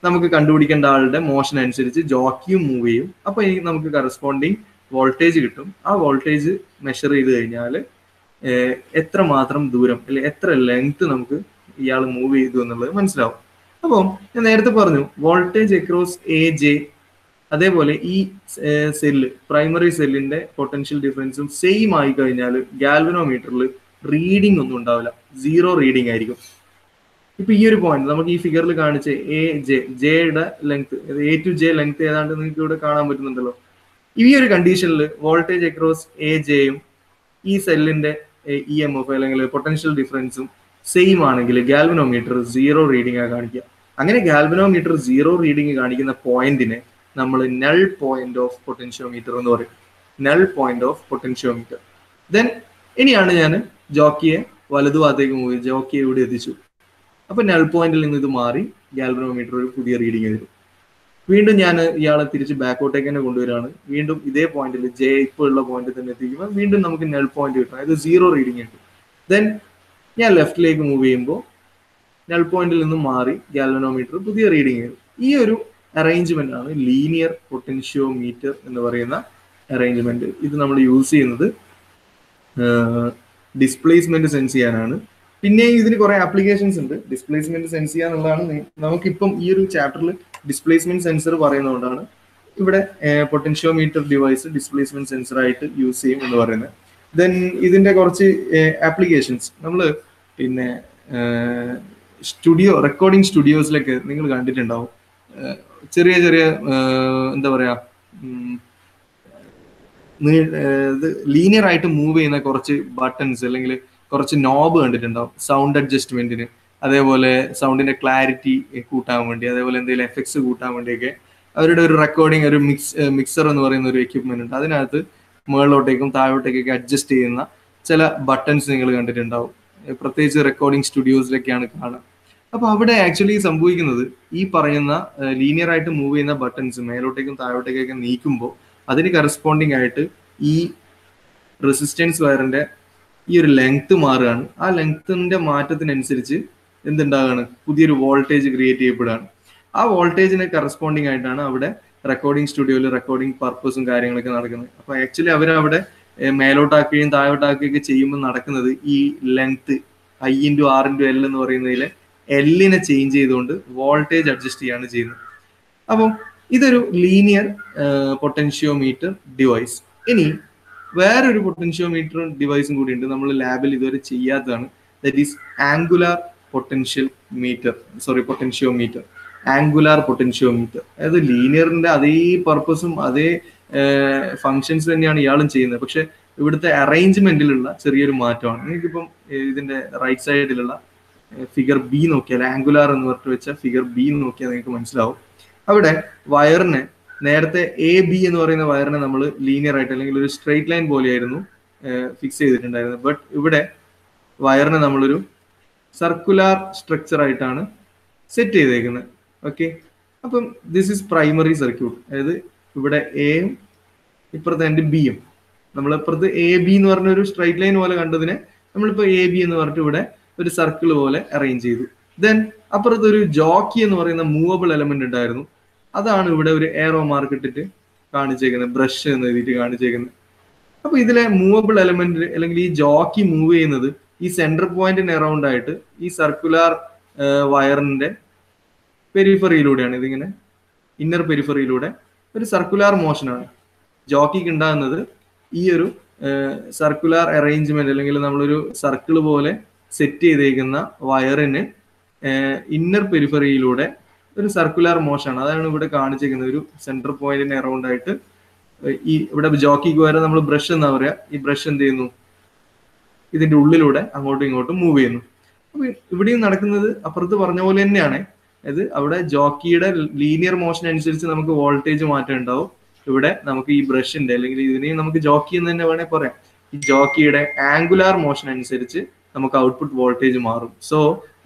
നമുക്ക് കണ്ടുപിടിക്കേണ്ട ആളുടെ മോഷൻ അനുസരിച്ച് ജോക്കിയും മൂവ് ചെയ്യും. അപ്പൊ ഈ നമുക്ക് കറസ്പോണ്ടിങ് വോൾട്ടേജ് കിട്ടും. ആ വോൾട്ടേജ് മെഷർ ചെയ്ത് കഴിഞ്ഞാൽ എത്ര മാത്രം ദൂരം അല്ലെങ്കിൽ എത്ര ലെങ്ത് നമുക്ക് ഇയാൾ മൂവ് ചെയ്തു എന്നുള്ളത് മനസ്സിലാവും. അപ്പം ഞാൻ നേരത്തെ പറഞ്ഞു വോൾട്ടേജ് അക്രോസ് എ ജെ, അതേപോലെ ഈ സെല്ല് പ്രൈമറി സെല്ലിന്റെ പൊട്ടൻഷ്യൽ ഡിഫറൻസും സെയിം ആയി കഴിഞ്ഞാൽ ഗാൽവനോമീറ്ററിൽ റീഡിംഗ് ഒന്നും ഉണ്ടാവില്ല, സീറോ റീഡിംഗ് ആയിരിക്കും. ഇപ്പൊ ഈ ഒരു പോയിന്റ് നമുക്ക് ഈ ഫിഗറിൽ കാണിച്ച എ ജെ, ജെയുടെ length A to J length ഏതാണ്ട് നിങ്ങൾക്ക് ഇവിടെ കാണാൻ പറ്റുന്നുണ്ടല്ലോ. ഈ ഒരു കണ്ടീഷനിൽ വോൾട്ടേജ് അക്രോസ് എ ജെയും ഈ സെല്ലിന്റെ ഇ എം എഫ് അല്ലെങ്കിൽ പൊട്ടൻഷ്യൽ ഡിഫറൻസും സെയിം ആണെങ്കിൽ ഗാൽവനോമീറ്റർ സീറോ റീഡിംഗ് ആ കാണിക്കുക. അങ്ങനെ ഗാൽവനോമീറ്റർ സീറോ റീഡിംഗ് കാണിക്കുന്ന പോയിന്റിനെ നമ്മൾ നൾ പോയിന്റ് ഓഫ് പൊട്ടൻഷ്യോമീറ്റർ എന്ന് പറയും. Null point of potentiometer. Then ഇനിയാണ് ഞാൻ ജോക്കിയെ വലതുഭാഗത്തേക്ക് മൂവ് ചെയ്ത് ജോക്കിയെ ഇവിടെ എത്തിച്ചു. അപ്പൊ നൾ പോയിന്റിൽ നിന്ന് ഇത് മാറി ഗാൽവനോമീറ്റർ ഒരു പുതിയ റീഡിംഗ് വരും. വീണ്ടും ഞാൻ ഇയാളെ തിരിച്ച് ബാക്കോട്ടേക്ക് തന്നെ കൊണ്ടുവരികയാണ്. വീണ്ടും ഇതേ പോയിന്റിൽ ജെ ഇപ്പോൾ ഉള്ള പോയിന്റിൽ തന്നെ എത്തിക്കുമ്പോൾ വീണ്ടും നമുക്ക് നൾ പോയിന്റ് കിട്ടും, അതായത് സീറോ റീഡിംഗ് കിട്ടും. ദെൻ ഞാൻ ലെഫ്റ്റിലേക്ക് മൂവ് ചെയ്യുമ്പോൾ നൾ പോയിന്റിൽ നിന്നും മാറി ഗാൽവനോമീറ്റർ പുതിയ റീഡിംഗ് വരും. ഈ ഒരു അറേഞ്ച്മെന്റ് ആണ് ലീനിയർ പൊട്ടൻഷ്യോമീറ്റർ എന്ന് പറയുന്ന അറേഞ്ച്മെന്റ്. ഇത് നമ്മൾ യൂസ് ചെയ്യുന്നത് ഡിസ്പ്ലേസ്മെന്റ് സെൻസ് ചെയ്യാനാണ്. പിന്നെ ഇതിന് കുറെ ആപ്ലിക്കേഷൻസ് ഉണ്ട്. ഡിസ്പ്ലേസ്മെന്റ് സെൻസ് ചെയ്യാന്നുള്ളതാണ് നമുക്കിപ്പം ഈ ഒരു ചാപ്റ്ററിൽ ഡിസ്പ്ലേസ്മെന്റ് സെൻസർ പറയുന്നതുകൊണ്ടാണ് ഇവിടെ പൊട്ടൻഷ്യോമീറ്റർ ഡിവൈസ് ഡിസ്പ്ലേസ്മെന്റ് സെൻസർ ആയിട്ട് യൂസ് ചെയ്യും എന്ന് പറയുന്നത്. ദെൻ ഇതിന്റെ കുറച്ച് ആപ്ലിക്കേഷൻസ് നമ്മൾ പിന്നെ റെക്കോർഡിംഗ് സ്റ്റുഡിയോസിലൊക്കെ നിങ്ങൾ കണ്ടിട്ടുണ്ടാവും. ചെറിയ ചെറിയ എന്താ പറയാ ലീനിയർ ആയിട്ട് മൂവ് ചെയ്യുന്ന കുറച്ച് ബട്ടൺസ് അല്ലെങ്കിൽ കുറച്ച് നോബ് കണ്ടിട്ടുണ്ടാവും സൗണ്ട് അഡ്ജസ്റ്റ്മെന്റിന്, അതേപോലെ സൗണ്ടിന്റെ ക്ലാരിറ്റി കൂട്ടാൻ വേണ്ടി, അതേപോലെ എന്തെങ്കിലും എഫക്ട്സ് കൂട്ടാൻ വേണ്ടിയൊക്കെ അവരുടെ ഒരു റെക്കോർഡിംഗ് ഒരു മിക്സർ എന്ന് പറയുന്ന ഒരു എക്യുപ്മെന്റ് ഉണ്ട്. അതിനകത്ത് മുകളിലോട്ടേക്കും താഴോട്ടേക്കൊക്കെ അഡ്ജസ്റ്റ് ചെയ്യുന്ന ചില ബട്ടൺസ് നിങ്ങൾ കണ്ടിട്ടുണ്ടാവും. പ്രത്യേകിച്ച് റെക്കോർഡിംഗ് സ്റ്റുഡിയോസിലൊക്കെയാണ് കാണുക. അപ്പൊ അവിടെ ആക്ച്വലി സംഭവിക്കുന്നത് ഈ പറയുന്ന ലീനിയർ ആയിട്ട് മൂവ് ചെയ്യുന്ന ബട്ടൺസ് മേലോട്ടേക്കും താഴോട്ടേക്കൊക്കെ നീക്കുമ്പോൾ അതിന് കറസ്പോണ്ടിങ് ആയിട്ട് ഈ റെസിസ്റ്റൻസ് വയറിന്റെ ഈ ഒരു ലെങ്ത് മാറുകയാണ്. ആ ലെങ്ത്തിന്റെ മാറ്റത്തിനനുസരിച്ച് എന്തുണ്ടാകുകയാണ്, പുതിയൊരു വോൾട്ടേജ് ക്രിയേറ്റ് ചെയ്യപ്പെടുകയാണ്. ആ വോൾട്ടേജിന് കറസ്പോണ്ടിങ് ആയിട്ടാണ് അവിടെ റെക്കോർഡിംഗ് സ്റ്റുഡിയോയിൽ റെക്കോർഡിംഗ് പർപ്പസും കാര്യങ്ങളൊക്കെ നടക്കുന്നത്. അപ്പൊ ആക്ച്വലി അവരവിടെ മേലോട്ടാക്കുകയും താഴോട്ടാക്കുകയൊക്കെ ചെയ്യുമ്പോൾ നടക്കുന്നത് ഈ ലെങ്ത് I/R/L എന്ന് പറയുന്നതിലെ എല്ലിനെ ചേഞ്ച് ചെയ്തുകൊണ്ട് വോൾട്ടേജ് അഡ്ജസ്റ്റ് ചെയ്യാണ് ചെയ്യുന്നത്. അപ്പം ഇതൊരു ലീനിയർ പൊട്ടൻഷ്യോമീറ്റർ ഡിവൈസ്. ഇനി വേറൊരു പൊട്ടൻഷ്യോമീറ്റർ ഡിവൈസും കൂടി ഉണ്ട്, നമ്മൾ ലാബിൽ ഇതുവരെ ചെയ്യാത്തതാണ്. That is angular potentiometer. Angular potentiometer അതായത് ലീനിയറിന്റെ അതേ പർപ്പസും അതേ ഫങ്ഷൻസ് തന്നെയാണ് ഇയാളും ചെയ്യുന്നത്. പക്ഷെ ഇവിടുത്തെ അറേഞ്ച്മെന്റിലുള്ള ചെറിയൊരു മാറ്റമാണ്. നിങ്ങൾക്കിപ്പം ഇതിന്റെ റൈറ്റ് സൈഡിലുള്ള ഫിഗർ ബി നോക്കിയാൽ, ആംഗുലാർ എന്ന് പറഞ്ഞിട്ട് വെച്ച ഫിഗർ ബി നോക്കിയാൽ നിങ്ങൾക്ക് മനസ്സിലാവും. അവിടെ വയറിനെ നേരത്തെ AB എന്ന് പറയുന്ന വയറിനെ നമ്മൾ ലീനിയർ ആയിട്ട് അല്ലെങ്കിൽ ഒരു സ്ട്രെയിറ്റ് ലൈൻ പോലെയായിരുന്നു ഫിക്സ് ചെയ്തിട്ടുണ്ടായിരുന്നത്. ബട്ട് ഇവിടെ വയറിനെ നമ്മളൊരു സർക്കുലാർ സ്ട്രക്ചർ ആയിട്ടാണ് സെറ്റ് ചെയ്തേക്കുന്നത്. ഓക്കെ, അപ്പം ദിസ് ഈസ് പ്രൈമറി സർക്യൂട്ട്. അതായത് ഇവിടെ എയും ഇപ്പുറത്തെ എൻ്റെ ബിയും, നമ്മളിപ്പുറത്ത് AB എന്ന് പറഞ്ഞ ഒരു സ്ട്രൈറ്റ് ലൈൻ പോലെ കണ്ടതിനെ നമ്മളിപ്പോൾ AB എന്ന് പറഞ്ഞിട്ട് ഇവിടെ ഒരു സർക്കിൾ പോലെ അറേഞ്ച് ചെയ്തു. ദെൻ അപ്പുറത്ത് ഒരു ജോക്കി എന്ന് പറയുന്ന മൂവബിൾ എലമെന്റ് ഉണ്ടായിരുന്നു. അതാണ് ഇവിടെ ഒരു എയറോ മാർക്ക് ഇട്ടിട്ട് കാണിച്ചേക്കുന്നത്, ബ്രഷ് എന്ന് എഴുതിയിട്ട് കാണിച്ചേക്കുന്നത്. അപ്പൊ ഇതിലെ മൂവബിൾ എലമെന്റ് അല്ലെങ്കിൽ ഈ ജോക്കി മൂവ് ചെയ്യുന്നത് ഈ സെന്റർ പോയിന്റിന് അറൗണ്ട് ആയിട്ട് ഈ സർക്കുലാർ വയറിന്റെ പെരിഫറിയിലൂടെയാണ്. ഇതിങ്ങനെ ഇന്നർ പെരിഫറിയിലൂടെ ഒരു സർക്കുലാർ മോഷനാണ് ജോക്കിക്ക് ഉണ്ടാകുന്നത്. ഈ ഒരു സർക്കുലാർ അറേഞ്ച്മെന്റ് അല്ലെങ്കിൽ നമ്മളൊരു സർക്കിൾ പോലെ സെറ്റ് ചെയ്തേക്കുന്ന വയറിന് ഇന്നർ പെരിഫറിയിലൂടെ ഒരു സർക്കുലാർ മോഷനാണ്. അതാണ് ഇവിടെ കാണിച്ചിരിക്കുന്നത്. ഒരു സെന്റർ പോയിന്റിന് അറൗണ്ട് ആയിട്ട് ഈ ഇവിടെ ജോക്കിക്ക് വരെ നമ്മൾ ബ്രഷ് എന്നാ പറയാ. ഈ ബ്രഷ് എന്ത് ചെയ്യുന്നു, ഇതിന്റെ ഉള്ളിലൂടെ അങ്ങോട്ടും ഇങ്ങോട്ടും മൂവ് ചെയ്യുന്നു. അപ്പൊ ഇവിടെയും നടക്കുന്നത് അപ്പുറത്ത് പറഞ്ഞ പോലെ തന്നെയാണ്. അതായത് അവിടെ ജോക്കിയുടെ ലീനിയർ മോഷൻ അനുസരിച്ച് നമുക്ക് വോൾട്ടേജ് മാറ്റം ഉണ്ടാവും. ഇവിടെ നമുക്ക് ഈ ബ്രഷിന്റെ അല്ലെങ്കിൽ ഇതിനെയും നമുക്ക് ജോക്കി എന്ന് തന്നെ വേണേൽ പറയാം. ഈ ജോക്കിയുടെ ആംഗുലാർ മോഷൻ അനുസരിച്ച് നമുക്ക് ഔട്ട്പുട്ട് വോൾട്ടേജ് മാറും. സോ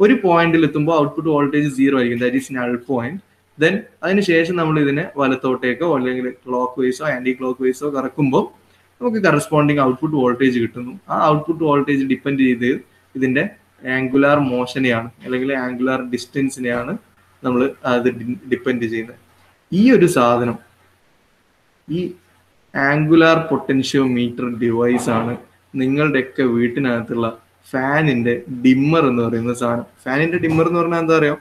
ഒരു പോയിന്റിൽ എത്തുമ്പോൾ ഔട്ട്പുട്ട് വോൾട്ടേജ് 0 ആയിരിക്കും. That is null point. Then അതിനുശേഷം നമ്മൾ ഇതിനെ വലത്തോട്ടേക്കോ അല്ലെങ്കിൽ ക്ലോക്ക് വൈസോ ആന്റി ക്ലോക്ക് വൈസോ കറക്കുമ്പോൾ നമുക്ക് കറസ്പോണ്ടിങ് ഔട്ട്പുട്ട് വോൾട്ടേജ് കിട്ടുന്നു. ആ ഔട്ട്പുട്ട് വോൾട്ടേജ് ഡിപ്പെൻഡ് ചെയ്ത് ഇതിന്റെ ആംഗുലാർ മോഷനെയാണ് അല്ലെങ്കിൽ ആംഗുലാർ ഡിസ്റ്റൻസിനെയാണ് നമ്മൾ അത് ഡിപ്പെൻഡ് ചെയ്യുന്നത്. ഈ ഒരു സാധനം, ഈ ആംഗുലാർ പൊട്ടൻഷ്യോമീറ്റർ ഡിവൈസ് ആണ് നിങ്ങളുടെയൊക്കെ വീട്ടിനകത്തുള്ള ഫാനിന്റെ ഡിമ്മർ എന്ന് പറയുന്ന സാധനം. ഫാനിന്റെ ഡിമ്മർ എന്ന് പറഞ്ഞാൽ എന്താ അറിയാം?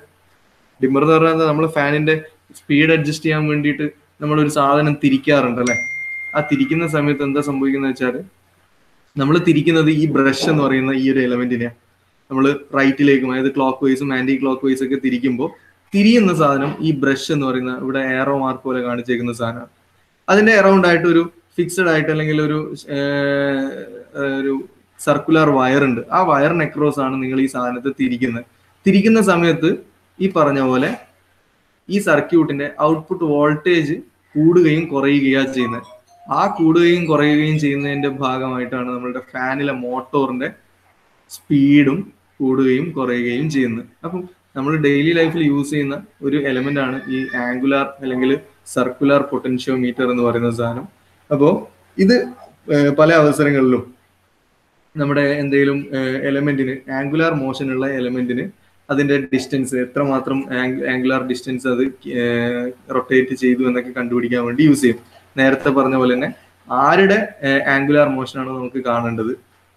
ഡിമ്മർ എന്ന് പറഞ്ഞാൽ എന്താ, നമ്മൾ ഫാനിന്റെ സ്പീഡ് അഡ്ജസ്റ്റ് ചെയ്യാൻ വേണ്ടിയിട്ട് നമ്മളൊരു സാധനം തിരിക്കാറുണ്ട് അല്ലെ. ആ തിരിക്കുന്ന സമയത്ത് എന്താ സംഭവിക്കുന്നത് വെച്ചാൽ നമ്മൾ തിരിക്കുന്നത് ഈ ബ്രഷ് എന്ന് പറയുന്ന ഈ ഒരു എലമെന്റിനെയാണ്. നമ്മൾ റൈറ്റിലേക്കും അതായത് ക്ലോക്ക് വൈസും ആന്റി ക്ലോക്ക് വൈസ് ഒക്കെ തിരിക്കുമ്പോൾ തിരിയുന്ന സാധനം ഈ ബ്രഷ് എന്ന് പറയുന്ന ഇവിടെ എയറോ മാർക്ക് പോലെ കാണിച്ചേക്കുന്ന സാധനമാണ്. അതിന്റെ അറൗണ്ട് ആയിട്ട് ഒരു ഫിക്സഡ് ആയിട്ട് അല്ലെങ്കിൽ ഒരു സർക്കുലർ വയർ ഉണ്ട്. ആ വയറിന് അക്രോസ് ആണ് നിങ്ങൾ ഈ സാധനത്തെ തിരിക്കുന്ന സമയത്ത് ഈ പറഞ്ഞ പോലെ ഈ സർക്യൂട്ടിന്റെ ഔട്ട്പുട്ട് വോൾട്ടേജ് കൂടുകയും കുറയുകയാണ് ചെയ്യുന്നത്. ആ കൂടുകയും കുറയുകയും ചെയ്യുന്നതിന്റെ ഭാഗമായിട്ടാണ് നമ്മളുടെ ഫാനിലെ മോട്ടോറിന്റെ സ്പീഡും കൂടുകയും കുറയുകയും ചെയ്യുന്നത്. അപ്പം നമ്മൾ ഡെയിലി ലൈഫിൽ യൂസ് ചെയ്യുന്ന ഒരു എലമെന്റ് ആണ് ഈ ആംഗുലാർ അല്ലെങ്കിൽ സർക്കുലാർ പൊട്ടൻഷ്യോമീറ്റർ എന്ന് പറയുന്ന സാധനം. അപ്പോൾ ഇത് പല അവസരങ്ങളിലും നമ്മുടെ എന്തെങ്കിലും എലമെന്റിന് ആംഗുലാർ മോഷൻ ഉള്ള എലമെന്റിന് അതിന്റെ ഡിസ്റ്റൻസ് എത്രമാത്രം ആംഗുലാർ ഡിസ്റ്റൻസ് അത് റൊട്ടേറ്റ് ചെയ്തു എന്നൊക്കെ കണ്ടുപിടിക്കാൻ വേണ്ടി യൂസ് ചെയ്യും. നേരത്തെ പറഞ്ഞ പോലെ തന്നെ ആരുടെ ആംഗുലാർ മോഷൻ ആണ് നമുക്ക് കാണേണ്ടത്,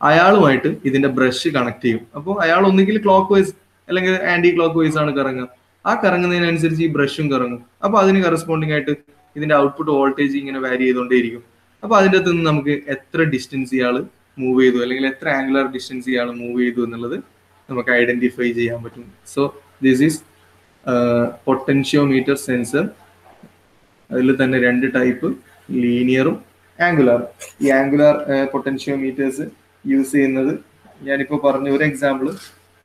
അയാളുമായിട്ട് ഇതിന്റെ ബ്രഷ് കണക്ട് ചെയ്യും. അപ്പോൾ അയാൾ ഒന്നുകിൽ ക്ലോക്ക് വൈസ് അല്ലെങ്കിൽ ആന്റി ക്ലോക്ക് വൈസ് ആണ് കറങ്ങുക. ആ കറങ്ങുന്നതിനനുസരിച്ച് ഈ ബ്രഷും കറങ്ങും. അപ്പൊ അതിന് കറസ്പോണ്ടിങ് ആയിട്ട് ഇതിന്റെ ഔട്ട്പുട്ട് വോൾട്ടേജ് ഇങ്ങനെ വാരി ചെയ്തുകൊണ്ടേയിരിക്കും. അപ്പൊ അതിൻ്റെ അകത്ത് നിന്ന് നമുക്ക് എത്ര ഡിസ്റ്റൻസ് ഇയാൾ മൂവ് ചെയ്തു അല്ലെങ്കിൽ എത്ര ആംഗുലാർ ഡിസ്റ്റൻസ് ഇയാൾ മൂവ് ചെയ്തു എന്നുള്ളത് നമുക്ക് ഐഡന്റിഫൈ ചെയ്യാൻ പറ്റും. So this is potentiometer sensor. അതിൽ തന്നെ 2 ടൈപ്പ്, ലീനിയറും ആംഗുലാറും. ഈ ആംഗുലാർ പൊട്ടൻഷ്യോമീറ്റേഴ്സ് യൂസ് ചെയ്യുന്നത് ഞാനിപ്പോൾ പറഞ്ഞ ഒരു എക്സാമ്പിൾ,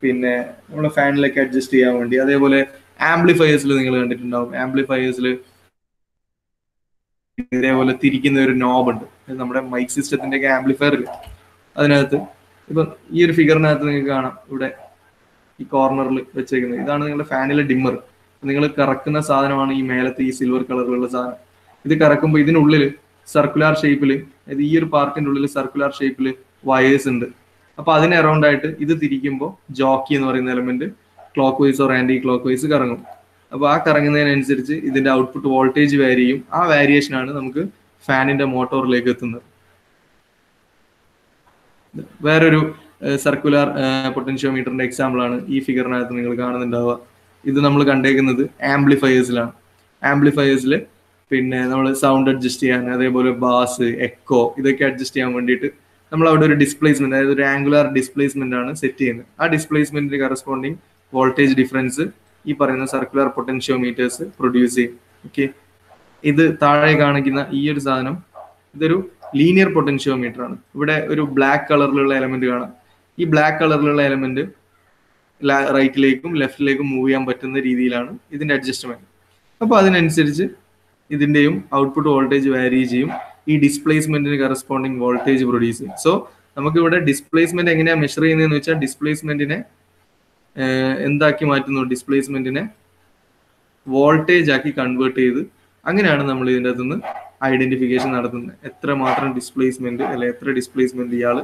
പിന്നെ നമ്മളെ ഫാനിലൊക്കെ അഡ്ജസ്റ്റ് ചെയ്യാൻ വേണ്ടി. അതേപോലെ ആംപ്ലിഫയേഴ്സിൽ നിങ്ങൾ കണ്ടിട്ടുണ്ടാവും. ആംപ്ലിഫയേഴ്സിൽ ഇതേപോലെ തിരിക്കുന്ന ഒരു നോബ് ഉണ്ട്. നമ്മുടെ മൈക്ക് സിസ്റ്റത്തിന്റെ ഒക്കെ ആംപ്ലിഫയറിൽ അതിനകത്ത് ഇപ്പൊ ഈ ഒരു ഫിഗറിനകത്ത് നിങ്ങൾക്ക് കാണാം, ഇവിടെ ഈ കോർണറിൽ വെച്ചേക്കുന്നത് ഇതാണ് നിങ്ങളുടെ ഫാനിലെ ഡിമ്മർ. നിങ്ങൾ കറക്കുന്ന സാധനമാണ് ഈ മേലത്തെ ഈ സിൽവർ കളറിലുള്ള സാധനം. ഇത് കറക്കുമ്പോൾ ഇതിനുള്ളിൽ സർക്കുലാർ ഷേപ്പിൽ, അതായത് ഈ ഒരു പാർട്ടിന്റെ ഉള്ളിൽ സർക്കുലാർ ഷേപ്പിൽ വയേഴ്സ് ഉണ്ട്. അപ്പൊ അതിന് അറൗണ്ട് ആയിട്ട് ഇത് തിരിക്കുമ്പോൾ ജോക്കി എന്ന് പറയുന്ന element clockwise or anti clockwise കറങ്ങും. അപ്പൊ ആ കറങ്ങുന്നതിനനുസരിച്ച് ഇതിന്റെ ഔട്ട്പുട്ട് വോൾട്ടേജ് വാരി ചെയ്യും. ആ വാരിയേഷൻ ആണ് നമുക്ക് ഫാനിന്റെ മോട്ടോറിലേക്ക് എത്തുന്നത്. വേറൊരു സർക്കുലാർ പൊട്ടൻഷ്യോമീറ്ററിന്റെ എക്സാമ്പിൾ ആണ് ഈ ഫിഗറിനകത്ത് നിങ്ങൾ കാണുന്നുണ്ടാവുക. ഇത് നമ്മൾ കണ്ടേക്കുന്നത് ആംപ്ലിഫയേഴ്സിലാണ്. ആംപ്ലിഫയേഴ്സിൽ പിന്നെ നമ്മൾ സൗണ്ട് അഡ്ജസ്റ്റ് ചെയ്യാൻ, അതേപോലെ ബാസ്, എക്കോ ഇതൊക്കെ അഡ്ജസ്റ്റ് ചെയ്യാൻ വേണ്ടിയിട്ട് നമ്മൾ അവിടെ ഒരു ഡിസ്പ്ലേസ്മെന്റ്, അതായത് ഒരു ആംഗുലാർ ഡിസ്പ്ലേസ്മെന്റ് ആണ് സെറ്റ് ചെയ്യുന്നത്. ആ ഡിസ്പ്ലേസ്മെന്റിന് കറസ്പോണ്ടിങ് വോൾട്ടേജ് ഡിഫറൻസ് ഈ പറയുന്ന സർക്കുലർ പൊട്ടൻഷ്യോമീറ്റേഴ്സ് പ്രൊഡ്യൂസ് ചെയ്യും. ഓക്കെ, ഇത് താഴെ കാണിക്കുന്ന ഈ ഒരു സാധനം ഇതൊരു ലീനിയർ പൊട്ടൻഷ്യോമീറ്റർ ആണ്. ഇവിടെ ഒരു ബ്ലാക്ക് കളറിലുള്ള എലമെന്റ് കാണാം. ഈ ബ്ലാക്ക് കളറിലുള്ള എലമെന്റ് റൈറ്റിലേക്കും ലെഫ്റ്റിലേക്കും മൂവ് ചെയ്യാൻ പറ്റുന്ന രീതിയിലാണ് ഇതിന്റെ അഡ്ജസ്റ്റ്മെന്റ്. അപ്പൊ അതിനനുസരിച്ച് ഇതിന്റെയും ഔട്ട്പുട്ട് വോൾട്ടേജ് വാരി ചെയ്യും. ഈ ഡിസ്പ്ലേസ്മെന്റിന് കറസ്പോണ്ടിങ് വോൾട്ടേജ് പ്രൊഡ്യൂസ് ചെയ്യും. സോ നമുക്ക് ഇവിടെ ഡിസ്പ്ലേസ്മെന്റ് എങ്ങനെയാ മെഷർ ചെയ്യുന്നതെന്ന് വെച്ചാൽ ഡിസ്പ്ലേസ്മെന്റിനെ എന്താക്കി മാറ്റുന്നു, ഡിസ്പ്ലേസ്മെന്റിനെ വോൾട്ടേജ് ആക്കി കൺവേർട്ട് ചെയ്ത് അങ്ങനെയാണ് നമ്മൾ ഇതിൻ്റെ അകത്തുനിന്ന് ഐഡന്റിഫിക്കേഷൻ നടത്തുന്നത്. എത്ര മാത്രം ഡിസ്പ്ലേസ്മെന്റ് അല്ലെങ്കിൽ എത്ര ഡിസ്പ്ലേസ്മെന്റ് ഇയാൾ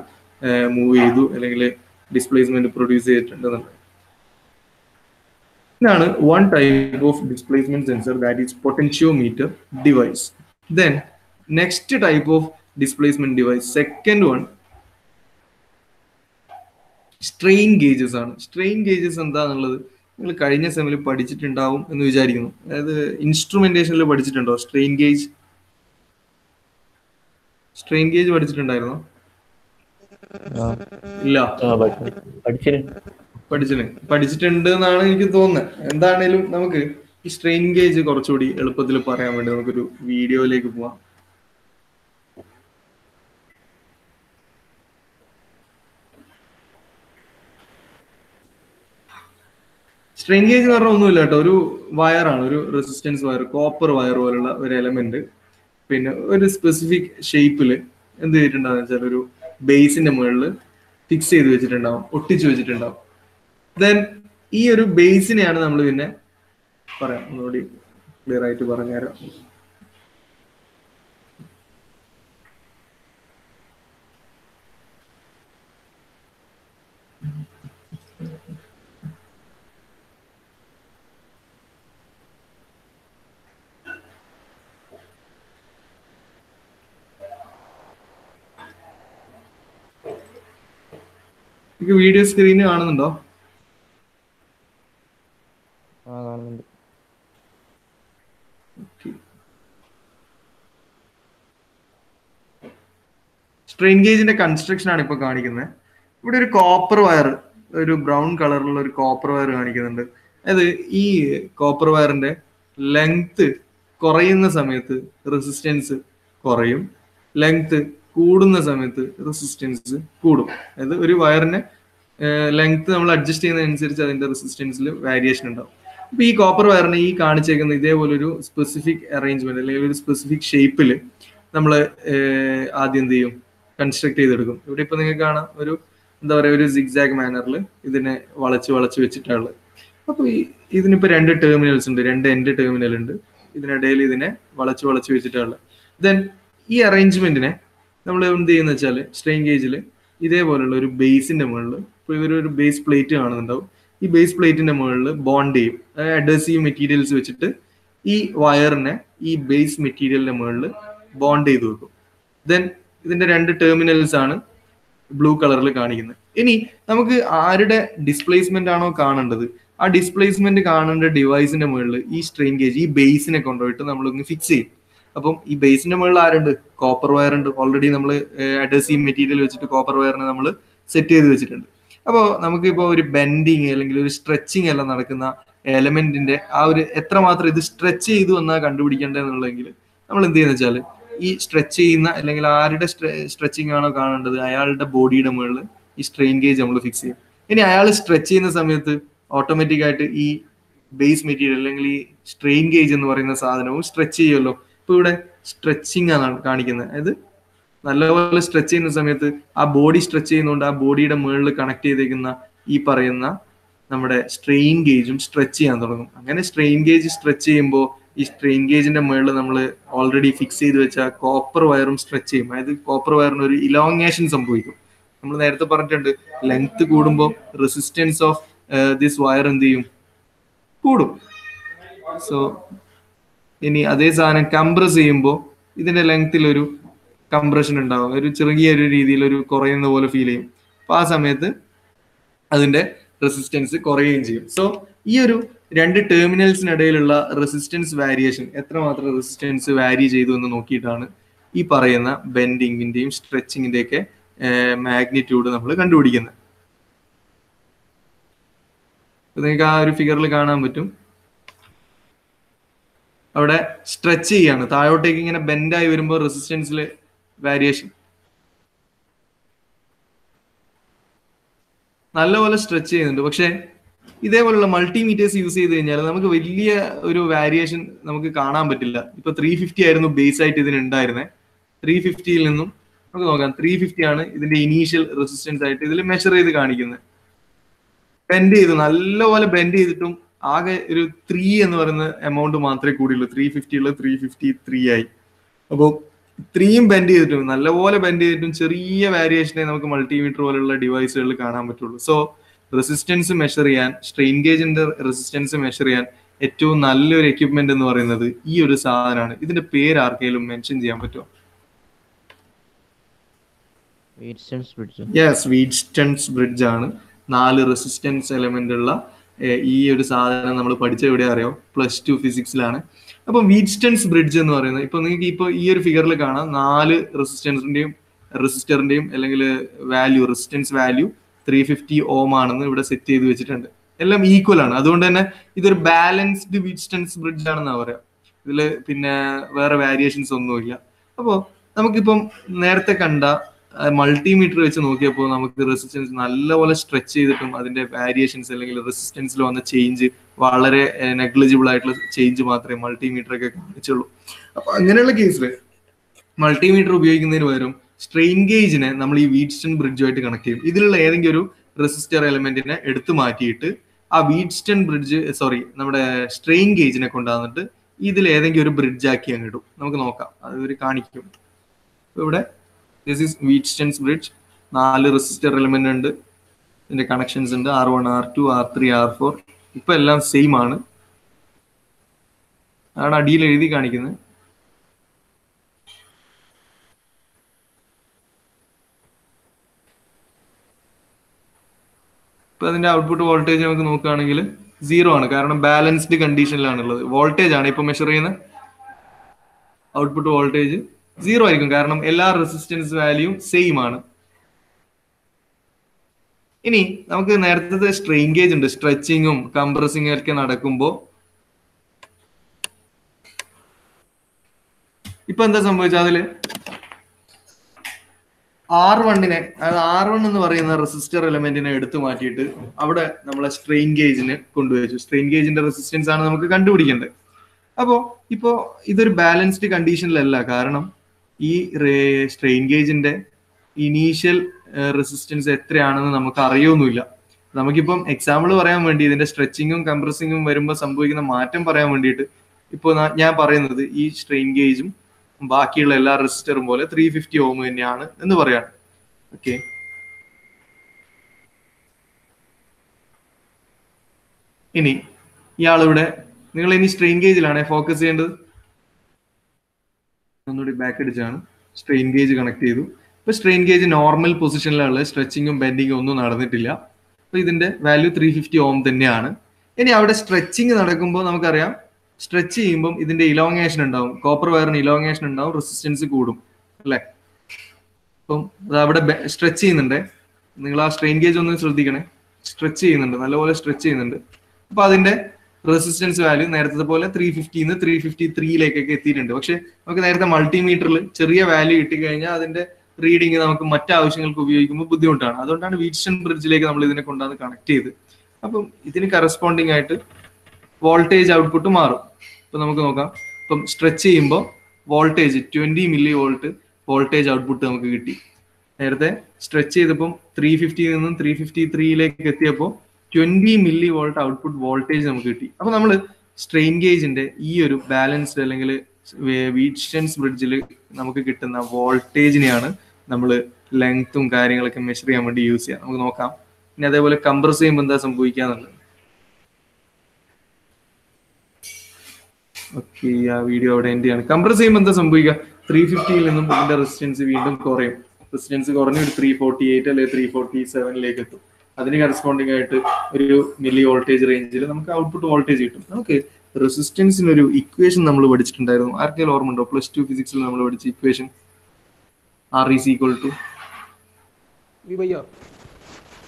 മൂവ് ചെയ്തു അല്ലെങ്കിൽ ഡിസ്പ്ലേസ്മെന്റ് പ്രൊഡ്യൂസ് ചെയ്തിട്ടുണ്ട് എന്നുള്ളത്. ഇതാണ് one type of displacement sensor, that is potentiometer device. Then next type of displacement device, second one, strain gauges ആണ്. സ്ട്രെയിൻ ഗേജസ് എന്താന്നുള്ളത് നിങ്ങൾ കഴിഞ്ഞ സെമിൽ പഠിച്ചിട്ടുണ്ടാവും എന്ന് വിചാരിക്കുന്നു. അതായത് ഇൻസ്ട്രുമെന്റേഷനിൽ പഠിച്ചിട്ടുണ്ടോ സ്ട്രെയിൻ ഗേജ്? സ്ട്രെയിൻ ഗേജ് പഠിച്ചിട്ടുണ്ടായിരുന്നോ? ഇല്ല, പഠിച്ചിട്ടുണ്ട് എന്നാണ് എനിക്ക് തോന്നുന്നത്. എന്താണേലും നമുക്ക് ഈ സ്ട്രെയിൻ ഗേജ് കുറച്ചുകൂടി എളുപ്പത്തിൽ പറയാൻ വേണ്ടി നമുക്കൊരു വീഡിയോയിലേക്ക് പോവാം. സ്ട്രെയിൻ ഗേജ് എന്ന് പറഞ്ഞാൽ ഒന്നുമില്ല കേട്ടോ, ഒരു വയറാണ്, ഒരു റെസിസ്റ്റൻസ് വയർ, കോപ്പർ വയർ പോലുള്ള ഒരു എലമെന്റ്. പിന്നെ ഒരു സ്പെസിഫിക് ഷേപ്പിൽ എന്ത് ചെയ്തിട്ടുണ്ടാവും വെച്ചാൽ ഒരു ബേസിന്റെ മുകളിൽ ഫിക്സ് ചെയ്ത് വെച്ചിട്ടുണ്ടാവും, ഒട്ടിച്ചു വെച്ചിട്ടുണ്ടാവും. ദെൻ ഈ ഒരു ബേസിനെയാണ് നമ്മൾ പിന്നെ പറയാം, ഒന്നുകൂടി ക്ലിയർ ആയിട്ട് പറഞ്ഞുതരാം. വീഡിയോ സ്ക്രീന് കാണുന്നുണ്ടോ? സ്ട്രെയിൻ ഗേജിന്റെ കൺസ്ട്രക്ഷൻ ആണ് ഇപ്പൊ കാണിക്കുന്നത്. ഇവിടെ ഒരു കോപ്പർ വയർ, ഒരു ബ്രൗൺ കളറിലുള്ള ഒരു കോപ്പർ വയർ കാണിക്കുന്നുണ്ട്. അതായത് ഈ കോപ്പർ വയറിന്റെ ലെങ്ത് കുറയുന്ന സമയത്ത് റെസിസ്റ്റൻസ് കുറയും, ലെങ്ത് കൂടുന്ന സമയത്ത് റെസിസ്റ്റൻസ് കൂടും. അതായത് ഒരു വയറിന്റെ ലെങ്ത് നമ്മൾ അഡ്ജസ്റ്റ് ചെയ്യുന്നതനുസരിച്ച് അതിന്റെ റെസിസ്റ്റൻസിൽ വേരിയേഷൻ ഉണ്ടാവും. അപ്പൊ ഈ കോപ്പർ വയറിനെ ഈ കാണിച്ചേക്കുന്ന ഇതേപോലെ ഒരു സ്പെസിഫിക് അറേഞ്ച്മെന്റ് അല്ലെങ്കിൽ ഒരു സ്പെസിഫിക് ഷേപ്പിൽ നമ്മൾ ആദ്യം എന്ത് ചെയ്യും, കൺസ്ട്രക്ട് ചെയ്തെടുക്കും. ഇവിടെ ഇപ്പൊ നിങ്ങൾക്ക് കാണാം, ഒരു എന്താ പറയുക, ഒരു സിഗ്സാഗ് മാനറിൽ ഇതിനെ വളച്ച് വെച്ചിട്ടുള്ളത്. അപ്പൊ ഇതിനിപ്പോ 2 ടെർമിനൽസ് ഉണ്ട്, 2 എൻഡ് ടെർമിനൽ ഉണ്ട്. ഇതിനിടയിൽ ഇതിനെ വളച്ച് വെച്ചിട്ടുള്ളത്. ദെൻ ഈ അറേഞ്ച്മെന്റിനെ നമ്മൾ എന്ത് ചെയ്യുന്ന വെച്ചാൽ സ്ട്രെയിൻ ഗേജിൽ ഇതേപോലുള്ള ഒരു ബേസിന്റെ മുകളിൽ, ഇപ്പോൾ ഇവരൊരു ബേസ് പ്ലേറ്റ് കാണുന്നുണ്ടാവും, ഈ ബേസ് പ്ലേറ്റിന്റെ മുകളിൽ ബോണ്ട് ചെയ്യും. അഡ്ഹസീവ് മെറ്റീരിയൽസ് വെച്ചിട്ട് ഈ വയറിനെ ഈ ബേസ് മെറ്റീരിയലിന്റെ മുകളിൽ ബോണ്ട് ചെയ്ത് വെക്കും. ദെൻ ഇതിന്റെ 2 ടെർമിനൽസ് ആണ് ബ്ലൂ കളറിൽ കാണിക്കുന്നത്. ഇനി നമുക്ക് ആരുടെ ഡിസ്പ്ലേസ്മെന്റ് ആണോ കാണേണ്ടത്, ആ ഡിസ്പ്ലേസ്മെന്റ് കാണേണ്ട ഡിവൈസിന്റെ മുകളിൽ ഈ സ്ട്രെയിൻ ഗേജ് ഈ ബേസിനെ കൊണ്ടുപോയിട്ട് നമ്മളൊന്ന് ഫിക്സ് ചെയ്യും. അപ്പം ഈ ബേസിന്റെ മുകളിൽ ആരുണ്ട്? കോപ്പർ വയർ ഉണ്ട്. ഓൾറെഡി നമ്മൾ അഡ്ഹസീവ് മെറ്റീരിയൽ വെച്ചിട്ട് കോപ്പർ വയറിനെ നമ്മൾ സെറ്റ് ചെയ്ത് വെച്ചിട്ടുണ്ട്. അപ്പോൾ നമുക്കിപ്പോൾ ഒരു ബെൻഡിങ് അല്ലെങ്കിൽ ഒരു സ്ട്രെച്ചിങ് എല്ലാം നടക്കുന്ന എലമെന്റിന്റെ ആ ഒരു എത്രമാത്രം ഇത് സ്ട്രെച്ച് ചെയ്തു എന്നാ കണ്ടുപിടിക്കേണ്ടതെന്നുള്ളതെങ്കിൽ നമ്മൾ എന്ത് ചെയ്യുന്ന വെച്ചാൽ ഈ സ്ട്രെച്ച് ചെയ്യുന്ന അല്ലെങ്കിൽ ആരുടെ സ്ട്രെച്ചിങ് ആണോ കാണേണ്ടത് അയാളുടെ ബോഡിയുടെ മുകളിൽ ഈ സ്ട്രെയിൻ ഗേജ് നമ്മൾ ഫിക്സ് ചെയ്യും. ഇനി അയാൾ സ്ട്രെച്ച് ചെയ്യുന്ന സമയത്ത് ഓട്ടോമാറ്റിക് ആയിട്ട് ഈ ബേസ് മെറ്റീരിയൽ അല്ലെങ്കിൽ ഈ സ്ട്രെയിൻ ഗേജ് എന്ന് പറയുന്ന സാധനവും സ്ട്രെച്ച് ചെയ്യുമല്ലോ. ഇപ്പൊ ഇവിടെ സ്ട്രെച്ചിങ് ആണ് കാണിക്കുന്നത്. അതായത് നല്ലപോലെ സ്ട്രെച്ച് ചെയ്യുന്ന സമയത്ത് ആ ബോഡി സ്ട്രെച്ച് ചെയ്യുന്നതുകൊണ്ട് ആ ബോഡിയുടെ മുകളിൽ കണക്ട് ചെയ്തേക്കുന്ന ഈ പറയുന്ന നമ്മുടെ സ്ട്രെയിൻ ഗേജും സ്ട്രെച്ച് ചെയ്യാൻ തുടങ്ങും. അങ്ങനെ സ്ട്രെയിൻ ഗേജ് സ്ട്രെച്ച് ചെയ്യുമ്പോൾ ഈ സ്ട്രെയിൻ ഗേജിന്റെ മുകളിൽ നമ്മൾ ഓൾറെഡി ഫിക്സ് ചെയ്ത് വെച്ച കോപ്പർ വയറും സ്ട്രെച്ച് ചെയ്യും. അതായത് കോപ്പർ വയറിന് ഒരു ഇലോങ്ങേഷൻ സംഭവിക്കും. നമ്മൾ നേരത്തെ പറഞ്ഞിട്ടുണ്ട്, ലെങ്ത് കൂടുമ്പോൾ റെസിസ്റ്റൻസ് ഓഫ് ദിസ് വയർ എന്ത് ചെയ്യും? കൂടും. സോ ഇനി അതേ സാധനം കംപ്രസ് ചെയ്യുമ്പോൾ ഇതിന്റെ ലെങ്ത്തിൽ ഒരു കംപ്രഷൻ ഉണ്ടാവും, ഒരു ചെറിയൊരു രീതിയിൽ ഒരു കുറയുന്ന പോലെ ഫീൽ ചെയ്യും. അപ്പൊ ആ സമയത്ത് അതിന്റെ റെസിസ്റ്റൻസ് കുറയുകയും ചെയ്യും. സോ ഈ ഒരു 2 ടെർമിനൽസിനിടയിലുള്ള റെസിസ്റ്റൻസ് വാരിയേഷൻ എത്രമാത്രം റെസിസ്റ്റൻസ് വാരി ചെയ്തു എന്ന് നോക്കിയിട്ടാണ് ഈ പറയുന്ന ബെൻഡിങ്ങിന്റെയും സ്ട്രെച്ചിങ്ങിന്റെ ഒക്കെ മാഗ്നിറ്റ്യൂഡ് നമ്മൾ കണ്ടുപിടിക്കുന്നത്. നിങ്ങൾക്ക് ആ ഒരു ഫിഗറിൽ കാണാൻ പറ്റും, അവിടെ സ്ട്രെച്ച് ചെയ്യാണ്, താഴോട്ടേക്ക് ഇങ്ങനെ ബെൻഡായി വരുമ്പോൾ റെസിസ്റ്റൻസിൽ വാരിയേഷൻ നല്ലപോലെ സ്ട്രെച്ച് ചെയ്യുന്നുണ്ട്. പക്ഷെ ഇതേപോലുള്ള മൾട്ടിമീറ്റേഴ്സ് യൂസ് ചെയ്ത് കഴിഞ്ഞാൽ നമുക്ക് വലിയ ഒരു വാരിയേഷൻ നമുക്ക് കാണാൻ പറ്റില്ല. ഇപ്പൊ 350 ആയിരുന്നു ബേസ് ആയിട്ട് ഇതിന് ഉണ്ടായിരുന്നത്. 350യിൽ നിന്നും നമുക്ക് നോക്കാം, 350 ആണ് ഇതിന്റെ ഇനീഷ്യൽ റെസിസ്റ്റൻസ് ആയിട്ട് ഇതിൽ മെഷർ ചെയ്ത് കാണിക്കുന്നത്. ബെൻഡ് ചെയ്തു, നല്ലപോലെ ബെൻഡ് ചെയ്തിട്ടും ആകെ ഒരു 3 എന്ന് പറയുന്ന എമൗണ്ട് മാത്രമേ കൂടിയുള്ളൂ. 350 ഉള്ളത് 353 ആയി. അപ്പോൾ 3യും ബെൻഡ് ചെയ്തിട്ടും നല്ലപോലെ ബെൻഡ് ചെയ്തിട്ടും ചെറിയ വാരിയേഷനെ നമുക്ക് മൾട്ടിമീറ്റർ പോലുള്ള ഡിവൈസുകളിൽ കാണാൻ പറ്റുള്ളൂ. സോ റെസിസ്റ്റൻസ് മെഷർ ചെയ്യാൻ, സ്ട്രെയിൻ ഗേജിന്റെ റെസിസ്റ്റൻസ് മെഷർ ചെയ്യാൻ ഏറ്റവും നല്ലൊരു എക്യുപ്മെന്റ് എന്ന് പറയുന്നത് ഈ ഒരു സാധനമാണ്. ഇതിന്റെ പേര് ആർക്കെങ്കിലും മെൻഷൻ ചെയ്യാൻ പറ്റുമോ? യെസ്, വീറ്റ്സ്റ്റൺസ് ബ്രിഡ്ജ് ആണ്. 4 റെസിസ്റ്റൻസ് എലമെന്റ് ഉള്ള ഈ ഒരു സാധനം നമ്മൾ പഠിച്ച എവിടെ അറിയോ? +2 ഫിസിക്സിലാണ്. അപ്പം വീറ്റ്സ്റ്റൺസ് ബ്രിഡ്ജ് എന്ന് പറയുന്നത് ഇപ്പൊ നിങ്ങൾക്ക് ഇപ്പൊ ഈ ഒരു ഫിഗറിൽ കാണാം, 4 റെസിസ്റ്ററിന്റെയും അല്ലെങ്കിൽ വാല്യൂ, റെസിസ്റ്റൻസ് വാല്യൂ 350 ഓം ആണെന്ന് ഇവിടെ സെറ്റ് ചെയ്ത് വെച്ചിട്ടുണ്ട്. എല്ലാം ഈക്വൽ ആണ്. അതുകൊണ്ട് തന്നെ ഇതൊരു ബാലൻസ്ഡ് വീറ്റ്സ്റ്റൺസ് ബ്രിഡ്ജ് ആണെന്നാ പറയാം. ഇതില് പിന്നെ വേറെ വാരിയേഷൻസ് ഒന്നുമില്ല. അപ്പോൾ നമുക്കിപ്പം നേരത്തെ കണ്ട മൾട്ടിമീറ്റർ വെച്ച് നോക്കിയപ്പോൾ നമുക്ക് റെസിസ്റ്റൻസ് നല്ലപോലെ സ്ട്രെച്ച് ചെയ്തിട്ടും അതിന്റെ വാരിയേഷൻസ് അല്ലെങ്കിൽ റെസിസ്റ്റൻസിൽ വന്ന ചേഞ്ച് വളരെ നെഗ്ലിജിബിൾ ആയിട്ടുള്ള ചേഞ്ച് മാത്രമേ മൾട്ടിമീറ്റർ ഒക്കെ കാണിച്ചുള്ളൂ. അപ്പൊ അങ്ങനെയുള്ള കേസിൽ മൾട്ടിമീറ്റർ ഉപയോഗിക്കുന്നതിന് പകരം സ്ട്രെയിൻ ഗേജിനെ നമ്മൾ ഈ വീറ്റ്സ്റ്റൺ ബ്രിഡ്ജുമായിട്ട് കണക്ട് ചെയ്യും. ഇതിലുള്ള ഏതെങ്കിലും ഒരു റെസിസ്റ്റർ എലമെന്റിനെ എടുത്തു മാറ്റിയിട്ട് ആ നമ്മുടെ സ്ട്രെയിൻ ഗേജിനെ കൊണ്ടുവന്നിട്ട് ഇതിൽ ഏതെങ്കിലും ഒരു ബ്രിഡ്ജ് ആക്കി അങ്ങ് ഇടും. നമുക്ക് നോക്കാം, അതൊരു കാണിക്കും. ഇവിടെ this is Wheatstone's bridge. 4 resistor element ഉണ്ട്, ഇതിന്റെ കണക്ഷൻസ് ഉണ്ട്, R1, R2, R3, R4. ഇപ്പൊ എല്ലാം സെയിം ആണ്, അതാണ് അടിയിൽ എഴുതി കാണിക്കുന്നത്. ഇപ്പൊ അതിന്റെ ഔട്ട്പുട്ട് വോൾട്ടേജ് നമുക്ക് നോക്കുകയാണെങ്കിൽ 0 ആണ്, കാരണം ബാലൻസ്ഡ് കണ്ടീഷനിലാണ് ഉള്ളത്. വോൾട്ടേജ് ആണ് ഇപ്പൊ മെഷർ ചെയ്യുന്ന ഔട്ട്പുട്ട് വോൾട്ടേജ് 0 ആയിരിക്കും, കാരണം എല്ലാ റെസിസ്റ്റൻസ് വാല്യൂയും സെയിം ആണ്. ഇനി നമുക്ക് നേരത്തെ സ്ട്രെയിൻ ഗേജ് ഉണ്ട്, സ്ട്രെച്ചിങ്ങും കംപ്രസിങ്ങും ഒക്കെ നടക്കുമ്പോൾ ഇപ്പൊ എന്താ സംഭവിച്ചാൽ അതില് R1 എന്ന് പറയുന്ന റെസിസ്റ്റർ എലമെന്റിനെ എടുത്തു മാറ്റിയിട്ട് അവിടെ നമ്മളെ സ്ട്രെയിൻ ഗേജിന് കൊണ്ടുവച്ചു. സ്ട്രെയിൻ ഗേജിന്റെ റെസിസ്റ്റൻസ് ആണ് നമുക്ക് കണ്ടുപിടിക്കേണ്ടത്. അപ്പോ ഇപ്പോ ഇതൊരു ബാലൻസ്ഡ് കണ്ടീഷനിലല്ല, കാരണം ഈ സ്ട്രെയിൻ ഗേജിന്റെ ഇനീഷ്യൽ റെസിസ്റ്റൻസ് എത്രയാണെന്ന് നമുക്ക് അറിയൊന്നുമില്ല. നമുക്കിപ്പം എക്സാമ്പിൾ പറയാൻ വേണ്ടി ഇതിന്റെ സ്ട്രെച്ചിങ്ങും കംപ്രസിങ്ങും വരുമ്പോൾ സംഭവിക്കുന്ന മാറ്റം പറയാൻ വേണ്ടിയിട്ട് ഇപ്പോൾ ഞാൻ പറയുന്നത് ഈ സ്ട്രെയിൻ ഗേജും ബാക്കിയുള്ള എല്ലാ റെസിസ്റ്ററും പോലെ 350 ഓം തന്നെയാണ് എന്ന് പറയാണ്. ഓക്കെ, ഇനി ഇയാളിവിടെ നിങ്ങൾ ഇനി സ്ട്രെയിൻ ഗേജിലാണ് ഫോക്കസ് ചെയ്യേണ്ടത്. ഒന്നുകൂടി ബാക്ക് അടിച്ചാണ് സ്ട്രെയിൻ ഗേജ് കണക്ട് ചെയ്തു. ഇപ്പൊ സ്ട്രെയിൻ ഗേജ് നോർമൽ പൊസിഷനിലുള്ള സ്ട്രെച്ചിങ്ങും ബെൻഡിങ്ങും ഒന്നും നടന്നിട്ടില്ല. അപ്പൊ ഇതിന്റെ വാല്യൂ 350 ഓം തന്നെയാണ്. ഇനി അവിടെ സ്ട്രെച്ചിങ് നടക്കുമ്പോൾ നമുക്കറിയാം സ്ട്രെച്ച് ചെയ്യുമ്പോൾ ഇതിന്റെ ഇലോങ്ങേഷൻ ഉണ്ടാവും, കോപ്പർ വയറിന് ഇലോങ്ങേഷൻ ഉണ്ടാവും, റെസിസ്റ്റൻസ് കൂടും അല്ലെ. അപ്പം അത് അവിടെ സ്ട്രെച്ച് ചെയ്യുന്നുണ്ട്. നിങ്ങൾ ആ സ്ട്രെയിൻ ഗേജ് ഒന്ന് ശ്രദ്ധിക്കണേ, സ്ട്രെച്ച് ചെയ്യുന്നുണ്ട്, നല്ലപോലെ സ്ട്രെച്ച് ചെയ്യുന്നുണ്ട്. അപ്പൊ അതിന്റെ റെസിസ്റ്റൻസ് വാല്യൂ നേരത്തെ പോലെ 350 353 എത്തിയിട്ടുണ്ട്. പക്ഷെ നമുക്ക് നേരത്തെ മൾട്ടിമീറ്ററിൽ ചെറിയ വാല്യൂ കിട്ടിക്കഴിഞ്ഞാൽ അതിന്റെ റീഡിങ് നമുക്ക് മറ്റു ആവശ്യങ്ങൾക്ക് ഉപയോഗിക്കുമ്പോൾ ബുദ്ധിമുട്ടാണ്. അതുകൊണ്ടാണ് വീറ്റ്സ്റ്റൺ ബ്രിഡ്ജിലേക്ക് നമ്മൾ ഇതിനെ കൊണ്ടുവന്ന് കണക്ട് ചെയ്ത്. അപ്പം ഇതിന് കറസ്പോണ്ടിങ് ആയിട്ട് വോൾട്ടേജ് ഔട്ട്പുട്ട് മാറും. ഇപ്പൊ നമുക്ക് നോക്കാം. ഇപ്പം സ്ട്രെച്ച് ചെയ്യുമ്പോൾ voltage 20 milli volt voltage output നമുക്ക് കിട്ടി. നേരത്തെ സ്ട്രെച്ച് ചെയ്തപ്പം 350 നിന്നും 353 എത്തിയപ്പോൾ 20 മില്ലി വോൾട്ട് ഔട്ട്പുട്ട് വോൾട്ടേജ് നമുക്ക് കിട്ടി. അപ്പൊ നമ്മൾ സ്ട്രെയിൻ ഗേജിന്റെ ഈ ഒരു ബാലൻസ്ഡ് അല്ലെങ്കിൽ വീറ്റ്സ്റ്റൺസ് ബ്രിഡ്ജിൽ നമുക്ക് കിട്ടുന്ന വോൾട്ടേജിനെയാണ് നമ്മൾ ലെങ്ത്തും കാര്യങ്ങളൊക്കെ മെഷർ ചെയ്യാൻ വേണ്ടി യൂസ് ചെയ്യാം. നമുക്ക് നോക്കാം. ഇനി അതേപോലെ കംപ്രസ് ചെയ്യുമ്പോൾ എന്താ സംഭവിക്കാന്നുള്ളത്. ഓക്കെ, ആ വീഡിയോ അവിടെ എൻഡ് ചെയ്യാണ്. കംപ്രസ് ചെയ്യുമ്പോൾ എന്താ സംഭവിക്കുക? 350 നിന്നും ഇതിന്റെ റെസിസ്റ്റൻസ് വീണ്ടും കുറയും. റെസിസ്റ്റൻസ് കുറഞ്ഞ് ഒരു 348 അല്ലെങ്കിൽ 347 എത്തും. അതിന് കറസ്പോണ്ടിങ് ആയിട്ട് ഒരു മില്ലി വോൾട്ടേജ് റേഞ്ചിൽ നമുക്ക് ഔട്ട്പുട്ട് വോൾട്ടേജ് കിട്ടും. നമുക്ക് റെസിസ്റ്റൻസിന് ഒരു ഇക്വേഷൻ നമ്മൾ പഠിച്ചിട്ടുണ്ടായിരുന്നു. ആർക്കെങ്കിലും ഓർമ്മ ഉണ്ടോ? +2 ഫിസിക്സിൽ നമ്മൾ പഠിച്ച equation R is equal to V/R.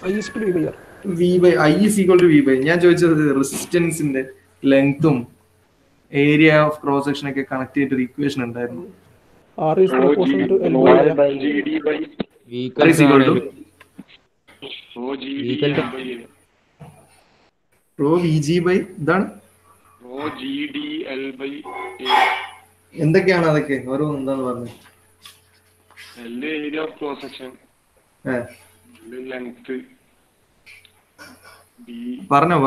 I is equal to V/R. I is equal to V/. ഞാൻ ചോദിച്ചത് റെസിസ്റ്റൻസിന്റെ ലെങ്ത്തും ഏരിയ ഓഫ് ക്രോസ് സെക്ഷൻ ഒക്കെ കണക്ട് ചെയ്തിട്ട് ഇക്വേഷൻ ഉണ്ടായിരുന്നു. R is proportional to L by GD by R is equal to rho Vg by ഇതാണ് rho GD L by എന്തൊക്കെയാണ് അതൊക്കെ ഓരോ എന്താണ് പറഞ്ഞത്? L area of cross section, length, പറഞ്ഞോ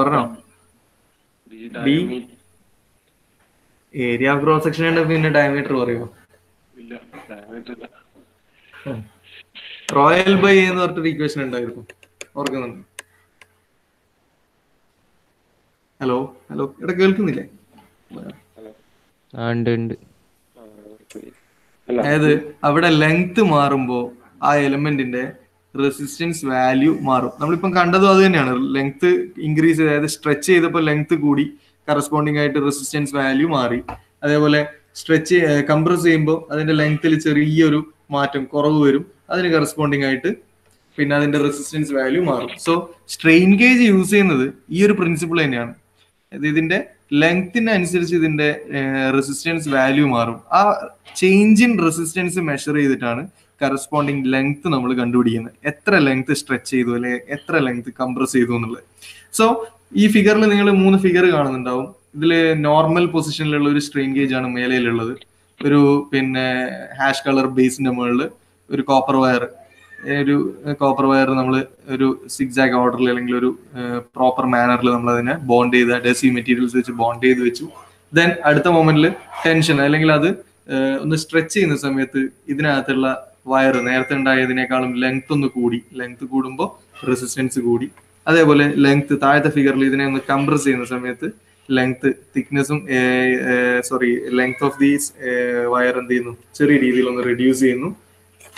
ഏരിയ ഓഫ് ക്രോസ് സെക്ഷൻ ഉണ്ട്, പിന്നെ ഡയമീറ്റർ പറയുമോ? ഇല്ല, ഡയമീറ്റർ ഇല്ല. റോയൽ ബൈ എന്ന് പറഞ്ഞിട്ടൊരു ഇക്വേഷൻ ഉണ്ടായിരുന്നു, ഓർക്കുന്നുണ്ട്? ഹലോ ഇവിടെ കേൾക്കുന്നില്ലേ? അതായത് അവിടെ ലെങ്ത് മാറുമ്പോ ആ എലിമെന്റിന്റെ റെസിസ്റ്റൻസ് വാല്യൂ മാറും. നമ്മളിപ്പം കണ്ടതും അത് തന്നെയാണ്. ലെങ്ത് ഇൻക്രീസ്, അതായത് സ്ട്രെച്ച് ചെയ്തപ്പോൾ ലെങ്ത് കൂടി, കറസ്പോണ്ടിങ് ആയിട്ട് റെസിസ്റ്റൻസ് വാല്യൂ മാറി. അതേപോലെ സ്ട്രെച്ച് കംപ്രസ് ചെയ്യുമ്പോൾ അതിന്റെ ലെങ്ത്തിൽ ചെറിയൊരു മാറ്റം, കുറവ് വരും. അതിന് കറസ്പോണ്ടിങ് ആയിട്ട് പിന്നെ അതിന്റെ റെസിസ്റ്റൻസ് വാല്യൂ മാറും. സോ സ്ട്രെയിൻ ഗേജ് യൂസ് ചെയ്യുന്നത് ഈ ഒരു പ്രിൻസിപ്പിൾ തന്നെയാണ്. ഇതിന്റെ ലെങ്ത്തിന് അനുസരിച്ച് ഇതിന്റെ റെസിസ്റ്റൻസ് വാല്യൂ മാറും. ആ ചേഞ്ച് ഇൻ റെസിസ്റ്റൻസ് മെഷർ ചെയ്തിട്ടാണ് കറസ്പോണ്ടിങ് ലെങ്ത് നമ്മൾ കണ്ടുപിടിക്കുന്നത്. എത്ര ലെങ്ത് സ്ട്രെച്ച് ചെയ്തു അല്ലെ എത്ര ലെങ്ത് കംപ്രസ് ചെയ്തു എന്നുള്ളത്. സോ ഈ ഫിഗറിൽ നിങ്ങൾ 3 ഫിഗർ കാണുന്നുണ്ടാവും. ഇതിൽ നോർമൽ പൊസിഷനിലുള്ള ഒരു സ്ട്രെയിൻ ഗേജ് ആണ് മേലയിലുള്ളത്. ഒരു പിന്നെ ഹാഷ് കളർ ബേസിന്റെ മുകളിൽ ഒരു കോപ്പർ വയർ നമ്മൾ ഒരു സിക്സാഗ് ഓർഡറിൽ അല്ലെങ്കിൽ ഒരു പ്രോപ്പർ മാനറിൽ നമ്മൾ അതിനെ ബോണ്ട് ചെയ്ത് അഡഹസീവ് മെറ്റീരിയൽസ് വെച്ച് ബോണ്ട് ചെയ്ത് വെച്ചു. ദെൻ അടുത്ത മൊമെന്റിൽ ടെൻഷൻ അല്ലെങ്കിൽ അത് ഒന്ന് സ്ട്രെച്ച് ചെയ്യുന്ന സമയത്ത് ഇതിനകത്തുള്ള വയർ നേരത്തെ ഉണ്ടായതിനേക്കാളും ലെങ്ത് ഒന്ന് കൂടി. ലെങ്ത് കൂടുമ്പോൾ റെസിസ്റ്റൻസ് കൂടി. അതേപോലെ ലെങ്ത് താഴത്തെ ഫിഗറിൽ ഇതിനെ ഒന്ന് കംപ്രസ് ചെയ്യുന്ന സമയത്ത് ലെങ്ത് തിക്നെസ്സും ലെങ്ത് ഓഫ് ദീസ് വയർ എന്ത് ചെയ്യുന്നു, ചെറിയ രീതിയിൽ ഒന്ന് റെഡ്യൂസ് ചെയ്യുന്നു.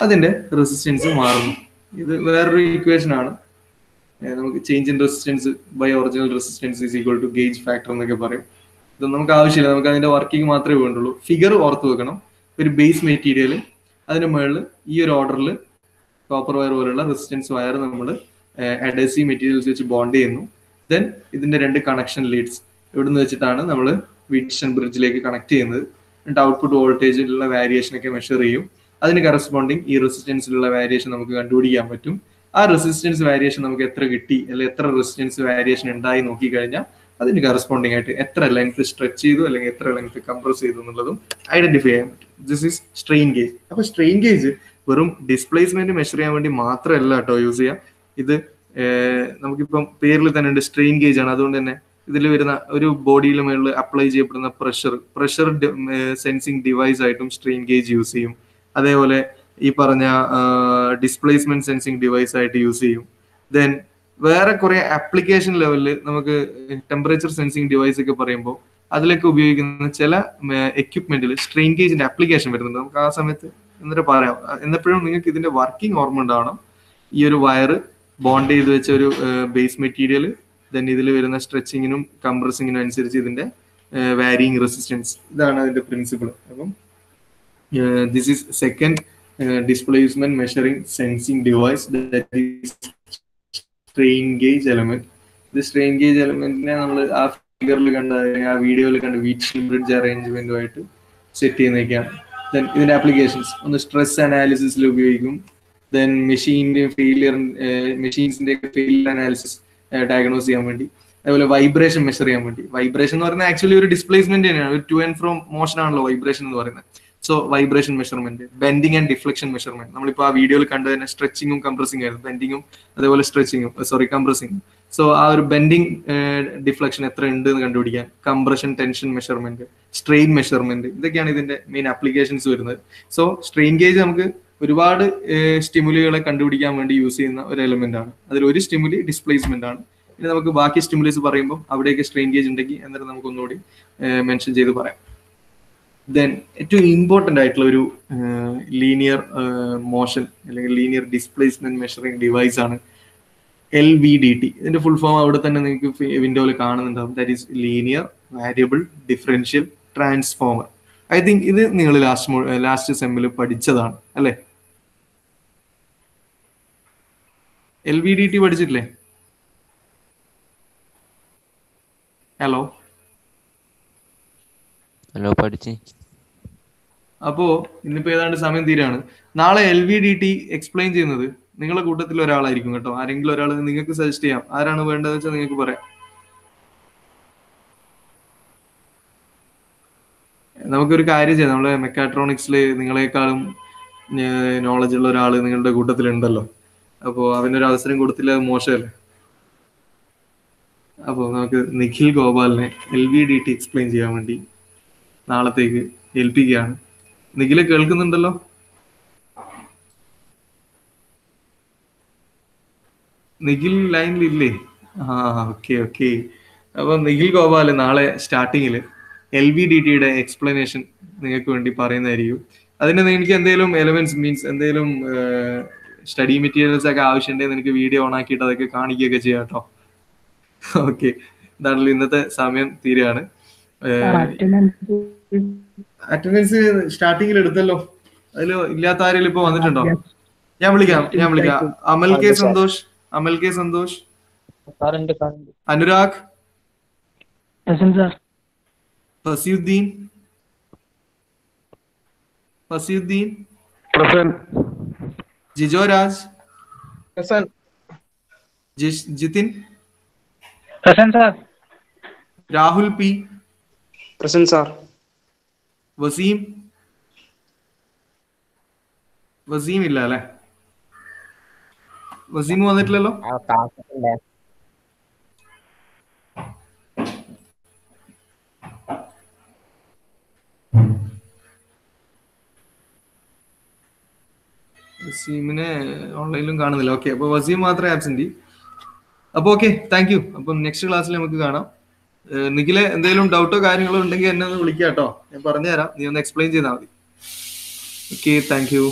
അതിന്റെ റെസിസ്റ്റൻസ് മാറുന്നു. ഇത് വേറൊരു ഇക്വേഷൻ ആണ്. നമുക്ക് change in resistance by original resistance is equal to gauge factor എന്നൊക്കെ പറയും. ഇതൊന്നും നമുക്ക് ആവശ്യമില്ല, നമുക്ക് അതിന്റെ വർക്കിംഗ് മാത്രമേ വേണ്ടുള്ളൂ. ഫിഗർ ഓർത്ത് വെക്കണം. ഒരു ബേസ് മെറ്റീരിയൽ, അതിന് മുകളിൽ ഈ ഒരു ഓർഡറിൽ കോപ്പർ വയർ പോലുള്ള റെസിസ്റ്റൻസ് വയർ നമ്മൾ അഡഹസീവ് മെറ്റീരിയൽസ് വെച്ച് ബോണ്ട് ചെയ്യുന്നു. ദെൻ ഇതിന്റെ 2 കണക്ഷൻ ലീഡ്സ് ഇവിടുന്ന് വെച്ചിട്ടാണ് നമ്മൾ വീറ്റ്സ്റ്റൺ ബ്രിഡ്ജിലേക്ക് കണക്ട് ചെയ്യുന്നത്. എന്നിട്ട് ഔട്ട്പുട്ട് വോൾട്ടേജിലുള്ള വേരിയേഷൻ ഒക്കെ മെഷർ ചെയ്യും. അതിന് കറസ്പോണ്ടിങ് ഈ റെസിസ്റ്റൻസിലുള്ള വേരിയേഷൻ നമുക്ക് കണ്ടുപിടിക്കാൻ പറ്റും. ആ റെസിസ്റ്റൻസ് വേരിയേഷൻ നമുക്ക് എത്ര കിട്ടി അല്ലെങ്കിൽ എത്ര റെസിസ്റ്റൻസ് വേരിയേഷൻ ഉണ്ടായി നോക്കിക്കഴിഞ്ഞാൽ അതിന് കറസ്പോണ്ടിങ് ആയിട്ട് എത്ര ലെങ്ത് സ്ട്രെച്ച് ചെയ്തു അല്ലെങ്കിൽ എത്ര ലെങ്ത് കംപ്രസ് ചെയ്തു എന്നുള്ളതും ഐഡന്റിഫൈ ചെയ്യാൻ പറ്റും. This is strain gauge. അപ്പൊ സ്ട്രെയിൻ ഗേജ് വെറും ഡിസ്പ്ലേസ്മെന്റ് മെഷർ ചെയ്യാൻ വേണ്ടി മാത്രമല്ല കേട്ടോ യൂസ് ചെയ്യാം. ഇത് നമുക്കിപ്പം പേരിൽ തന്നെ ഉണ്ട്, സ്ട്രെയിൻ ഗേജ് ആണ്. അതുകൊണ്ട് തന്നെ ഇതിൽ വരുന്ന ഒരു ബോഡിയിൽ മേളിൽ അപ്ലൈ ചെയ്യപ്പെടുന്ന പ്രഷർ സെൻസിങ് ഡിവൈസ് ആയിട്ടും സ്ട്രെയിൻ ഗേജ് യൂസ് ചെയ്യും. അതേപോലെ ഈ പറഞ്ഞ ഡിസ്പ്ലേസ്മെന്റ് സെൻസിങ് ഡിവൈസ് ആയിട്ട് യൂസ് ചെയ്യും. ദെൻ വേറെ കുറെ ആപ്ലിക്കേഷൻ ലെവലിൽ നമുക്ക് ടെമ്പറേച്ചർ സെൻസിങ് ഡിവൈസ് ഒക്കെ പറയുമ്പോൾ അതിലൊക്കെ ഉപയോഗിക്കുന്ന ചില എക്യുപ്മെന്റിൽ സ്ട്രെയിൻ ഗേജിന്റെ ആപ്ലിക്കേഷൻ വരുന്നുണ്ട്. നമുക്ക് ആ സമയത്ത് എന്നിട്ട് പറയാം. എന്നപ്പോഴും നിങ്ങൾക്ക് ഇതിന്റെ വർക്കിംഗ് ഓർമ്മ ഉണ്ടാവണം. ഈ ഒരു വയർ ബോണ്ട് ചെയ്ത് വെച്ച ഒരു ബേസ് മെറ്റീരിയൽ, ദെൻ ഇതിൽ വരുന്ന സ്ട്രെച്ചിങ്ങിനും കംപ്രസിങ്ങിനും അനുസരിച്ച് ഇതിന്റെ വാരിയിങ് റെസിസ്റ്റൻസ്, ഇതാണ് അതിന്റെ പ്രിൻസിപ്പിൾ. അപ്പം this is second displacement measuring sensing device, that is strain gauge element. ഇത് സ്ട്രെയിൻ ഗേജ് എലമെന്റിനെ നമ്മൾ ആ ഫിഗറിൽ കണ്ട, ആ വീഡിയോയിൽ കണ്ട വീറ്റ് ബ്രിഡ്ജ് അറേഞ്ച്മെന്റുമായിട്ട് സെറ്റ് ചെയ്യുന്നതൊക്കെയാണ്. ദെൻ ഇതിന്റെ ആപ്ലിക്കേഷൻസ് ഒന്ന് സ്ട്രെസ് അനാലിസിസിൽ ഉപയോഗിക്കും. ദെൻ മെഷീൻസിന്റെ ഫെയിലിയർ അനാലിസിസ് ഡയഗ്നോസ് ചെയ്യാൻ വേണ്ടി, അതുപോലെ വൈബ്രേഷൻ മെഷർ ചെയ്യാൻ വേണ്ടി. വൈബ്രേഷൻ എന്ന് പറയുന്നത് ആക്ച്വലി ഒരു ഡിസ്പ്ലേസ്മെന്റ് തന്നെയാണ്, ഒരു ടു ആൻഡ് ഫ്രോം മോഷൻ ആണല്ലോ വൈബ്രേഷൻ എന്ന് പറയുന്നത്. So vibration measurement, bending and deflection measurement. നമ്മളിപ്പോൾ ആ വീഡിയോയിൽ കണ്ടു തന്നെ സ്ട്രെച്ചിങ്ങും കംപ്രസിംഗ് ആയിരുന്നു, ബെൻഡിങ്ങും അതേപോലെ കംപ്രസിംഗും. സോ ആ ഒരു ബെൻഡിങ് ഡിഫ്ലക്ഷൻ എത്ര ഉണ്ട് എന്ന് കണ്ടുപിടിക്കാൻ compression tension measurement, strain measurement, ഇതൊക്കെയാണ് ഇതിന്റെ മെയിൻ ആപ്ലിക്കേഷൻസ് വരുന്നത്. സോ സ്ട്രെയിൻ ഗേജ് നമുക്ക് ഒരുപാട് സ്റ്റിമുലികളെ കണ്ടുപിടിക്കാൻ വേണ്ടി യൂസ് ചെയ്യുന്ന ഒരു എലമെന്റ് ആണ്. അതിൽ ഒരു സ്റ്റിമുലി ഡിസ്പ്ലേസ്മെന്റ് ആണ്. ഇനി നമുക്ക് ബാക്കി സ്റ്റിമുലീസ് പറയുമ്പോൾ അവിടെയൊക്കെ സ്ട്രെയിൻ ഗേജ് ഉണ്ടെങ്കിൽ എന്നിട്ട് നമുക്ക് ഒന്നുകൂടി മെൻഷൻ ചെയ്ത് പറയാം. ദെൻ ഏറ്റവും ഇമ്പോർട്ടൻ്റ് ആയിട്ടുള്ള ഒരു ലീനിയർ മോഷൻ അല്ലെങ്കിൽ ലീനിയർ ഡിസ്പ്ലേസ്മെന്റ് മെഷറിംഗ് ഡിവൈസ് ആണ് LVDT. ഇതിന്റെ ഫുൾ ഫോം അവിടെ തന്നെ നിങ്ങൾക്ക് വിൻഡോയിൽ കാണുന്നുണ്ടാവും. That is linear variable differential transformer. I think ഇത് നിങ്ങൾ ലാസ്റ്റ് സെമ്മിൽ പഠിച്ചതാണ് അല്ലേ? LVDT പഠിച്ചിട്ടില്ലേ? ഹലോ പഠിച്ച്. അപ്പോ ഇന്നിപ്പോ ഏതാണ്ട് സമയം തീരാണ്. നാളെ LVDT എക്സ്പ്ലെയിൻ ചെയ്യുന്നത് നിങ്ങളുടെ കൂട്ടത്തിൽ ഒരാളായിരിക്കും കേട്ടോ. ആരെങ്കിലും ഒരാൾ നിങ്ങൾക്ക് സജസ്റ്റ് ചെയ്യാം. ആരാണ് വേണ്ടതെന്ന് വെച്ചാൽ നിങ്ങൾക്ക് പറയാം. നമുക്കൊരു കാര്യം ചെയ്യാം. നമ്മളെ മെക്കാട്രോണിക്സിൽ നിങ്ങളെക്കാളും നോളജ് ഉള്ള ഒരാൾ നിങ്ങളുടെ കൂട്ടത്തിലുണ്ടല്ലോ. അപ്പോൾ അവനൊരു അവസരം കൊടുത്തില്ല, അത് മോശമല്ലേ? അപ്പോൾ നമുക്ക് നിഖിൽ ഗോപാലിനെ LVDT എക്സ്പ്ലെയിൻ ചെയ്യാൻ വേണ്ടി നാളത്തേക്ക് ഏൽപ്പിക്കുകയാണ്. നിഖിൽ കേൾക്കുന്നുണ്ടല്ലോ? നിഖിൽ ലൈനിലില്ലേ? ഓക്കെ. അപ്പൊ നിഖിൽ ഗോപാൽ നാളെ സ്റ്റാർട്ടിങ്ങിൽ LVDTയുടെ എക്സ്പ്ലനേഷൻ നിങ്ങൾക്ക് വേണ്ടി പറയുന്നതായിരിക്കും. അതിന് എനിക്ക് എന്തെങ്കിലും എലമെന്റ്സ് മീൻസ് എന്തെങ്കിലും സ്റ്റഡി മെറ്റീരിയൽസ് ഒക്കെ ആവശ്യമുണ്ടെങ്കിൽ എനിക്ക് വീഡിയോ ഓൺ ആക്കിയിട്ട് അതൊക്കെ കാണിക്കുകയൊക്കെ ചെയ്യാം കേട്ടോ. ഓക്കെ, ഇതാണല്ലോ ഇന്നത്തെ സമയം തീരെയാണ്. അറ്റൻഡൻസ് സ്റ്റാർട്ടിങ്ങിൽ എടുത്തല്ലോ. അതിൽ ഇല്ലാത്ത ആരെങ്കിലും ഇപ്പൊ വന്നിട്ടുണ്ടോ? ഞാൻ വിളിക്കാം. അമൽ കെ സന്തോഷ്, അനുരാഗ്, ഫസീദ്ദീൻ, ജിജോ രാജ്, ജിതിൻ, രാഹുൽ പി, വസീം ഇല്ല അല്ലെ? വസീം വന്നിട്ടില്ലല്ലോ. വസീമിനെ ഓൺലൈനിലും കാണുന്നില്ല. ഓക്കെ, അപ്പൊ വസീം മാത്രമേ ആബ്സെന്റ്. അപ്പൊ ഓക്കെ, താങ്ക് യു. അപ്പം നെക്സ്റ്റ് ക്ലാസ്സിൽ നമുക്ക് കാണാം. നിഖിലെ എന്തെങ്കിലും ഡൗട്ടോ കാര്യങ്ങളോ ഉണ്ടെങ്കിൽ എന്നെ ഒന്ന് വിളിക്കാം കേട്ടോ. ഞാൻ പറഞ്ഞുതരാം, നീ ഒന്ന് എക്സ്പ്ലെയിൻ ചെയ്താൽ മതി. Okay, thank you.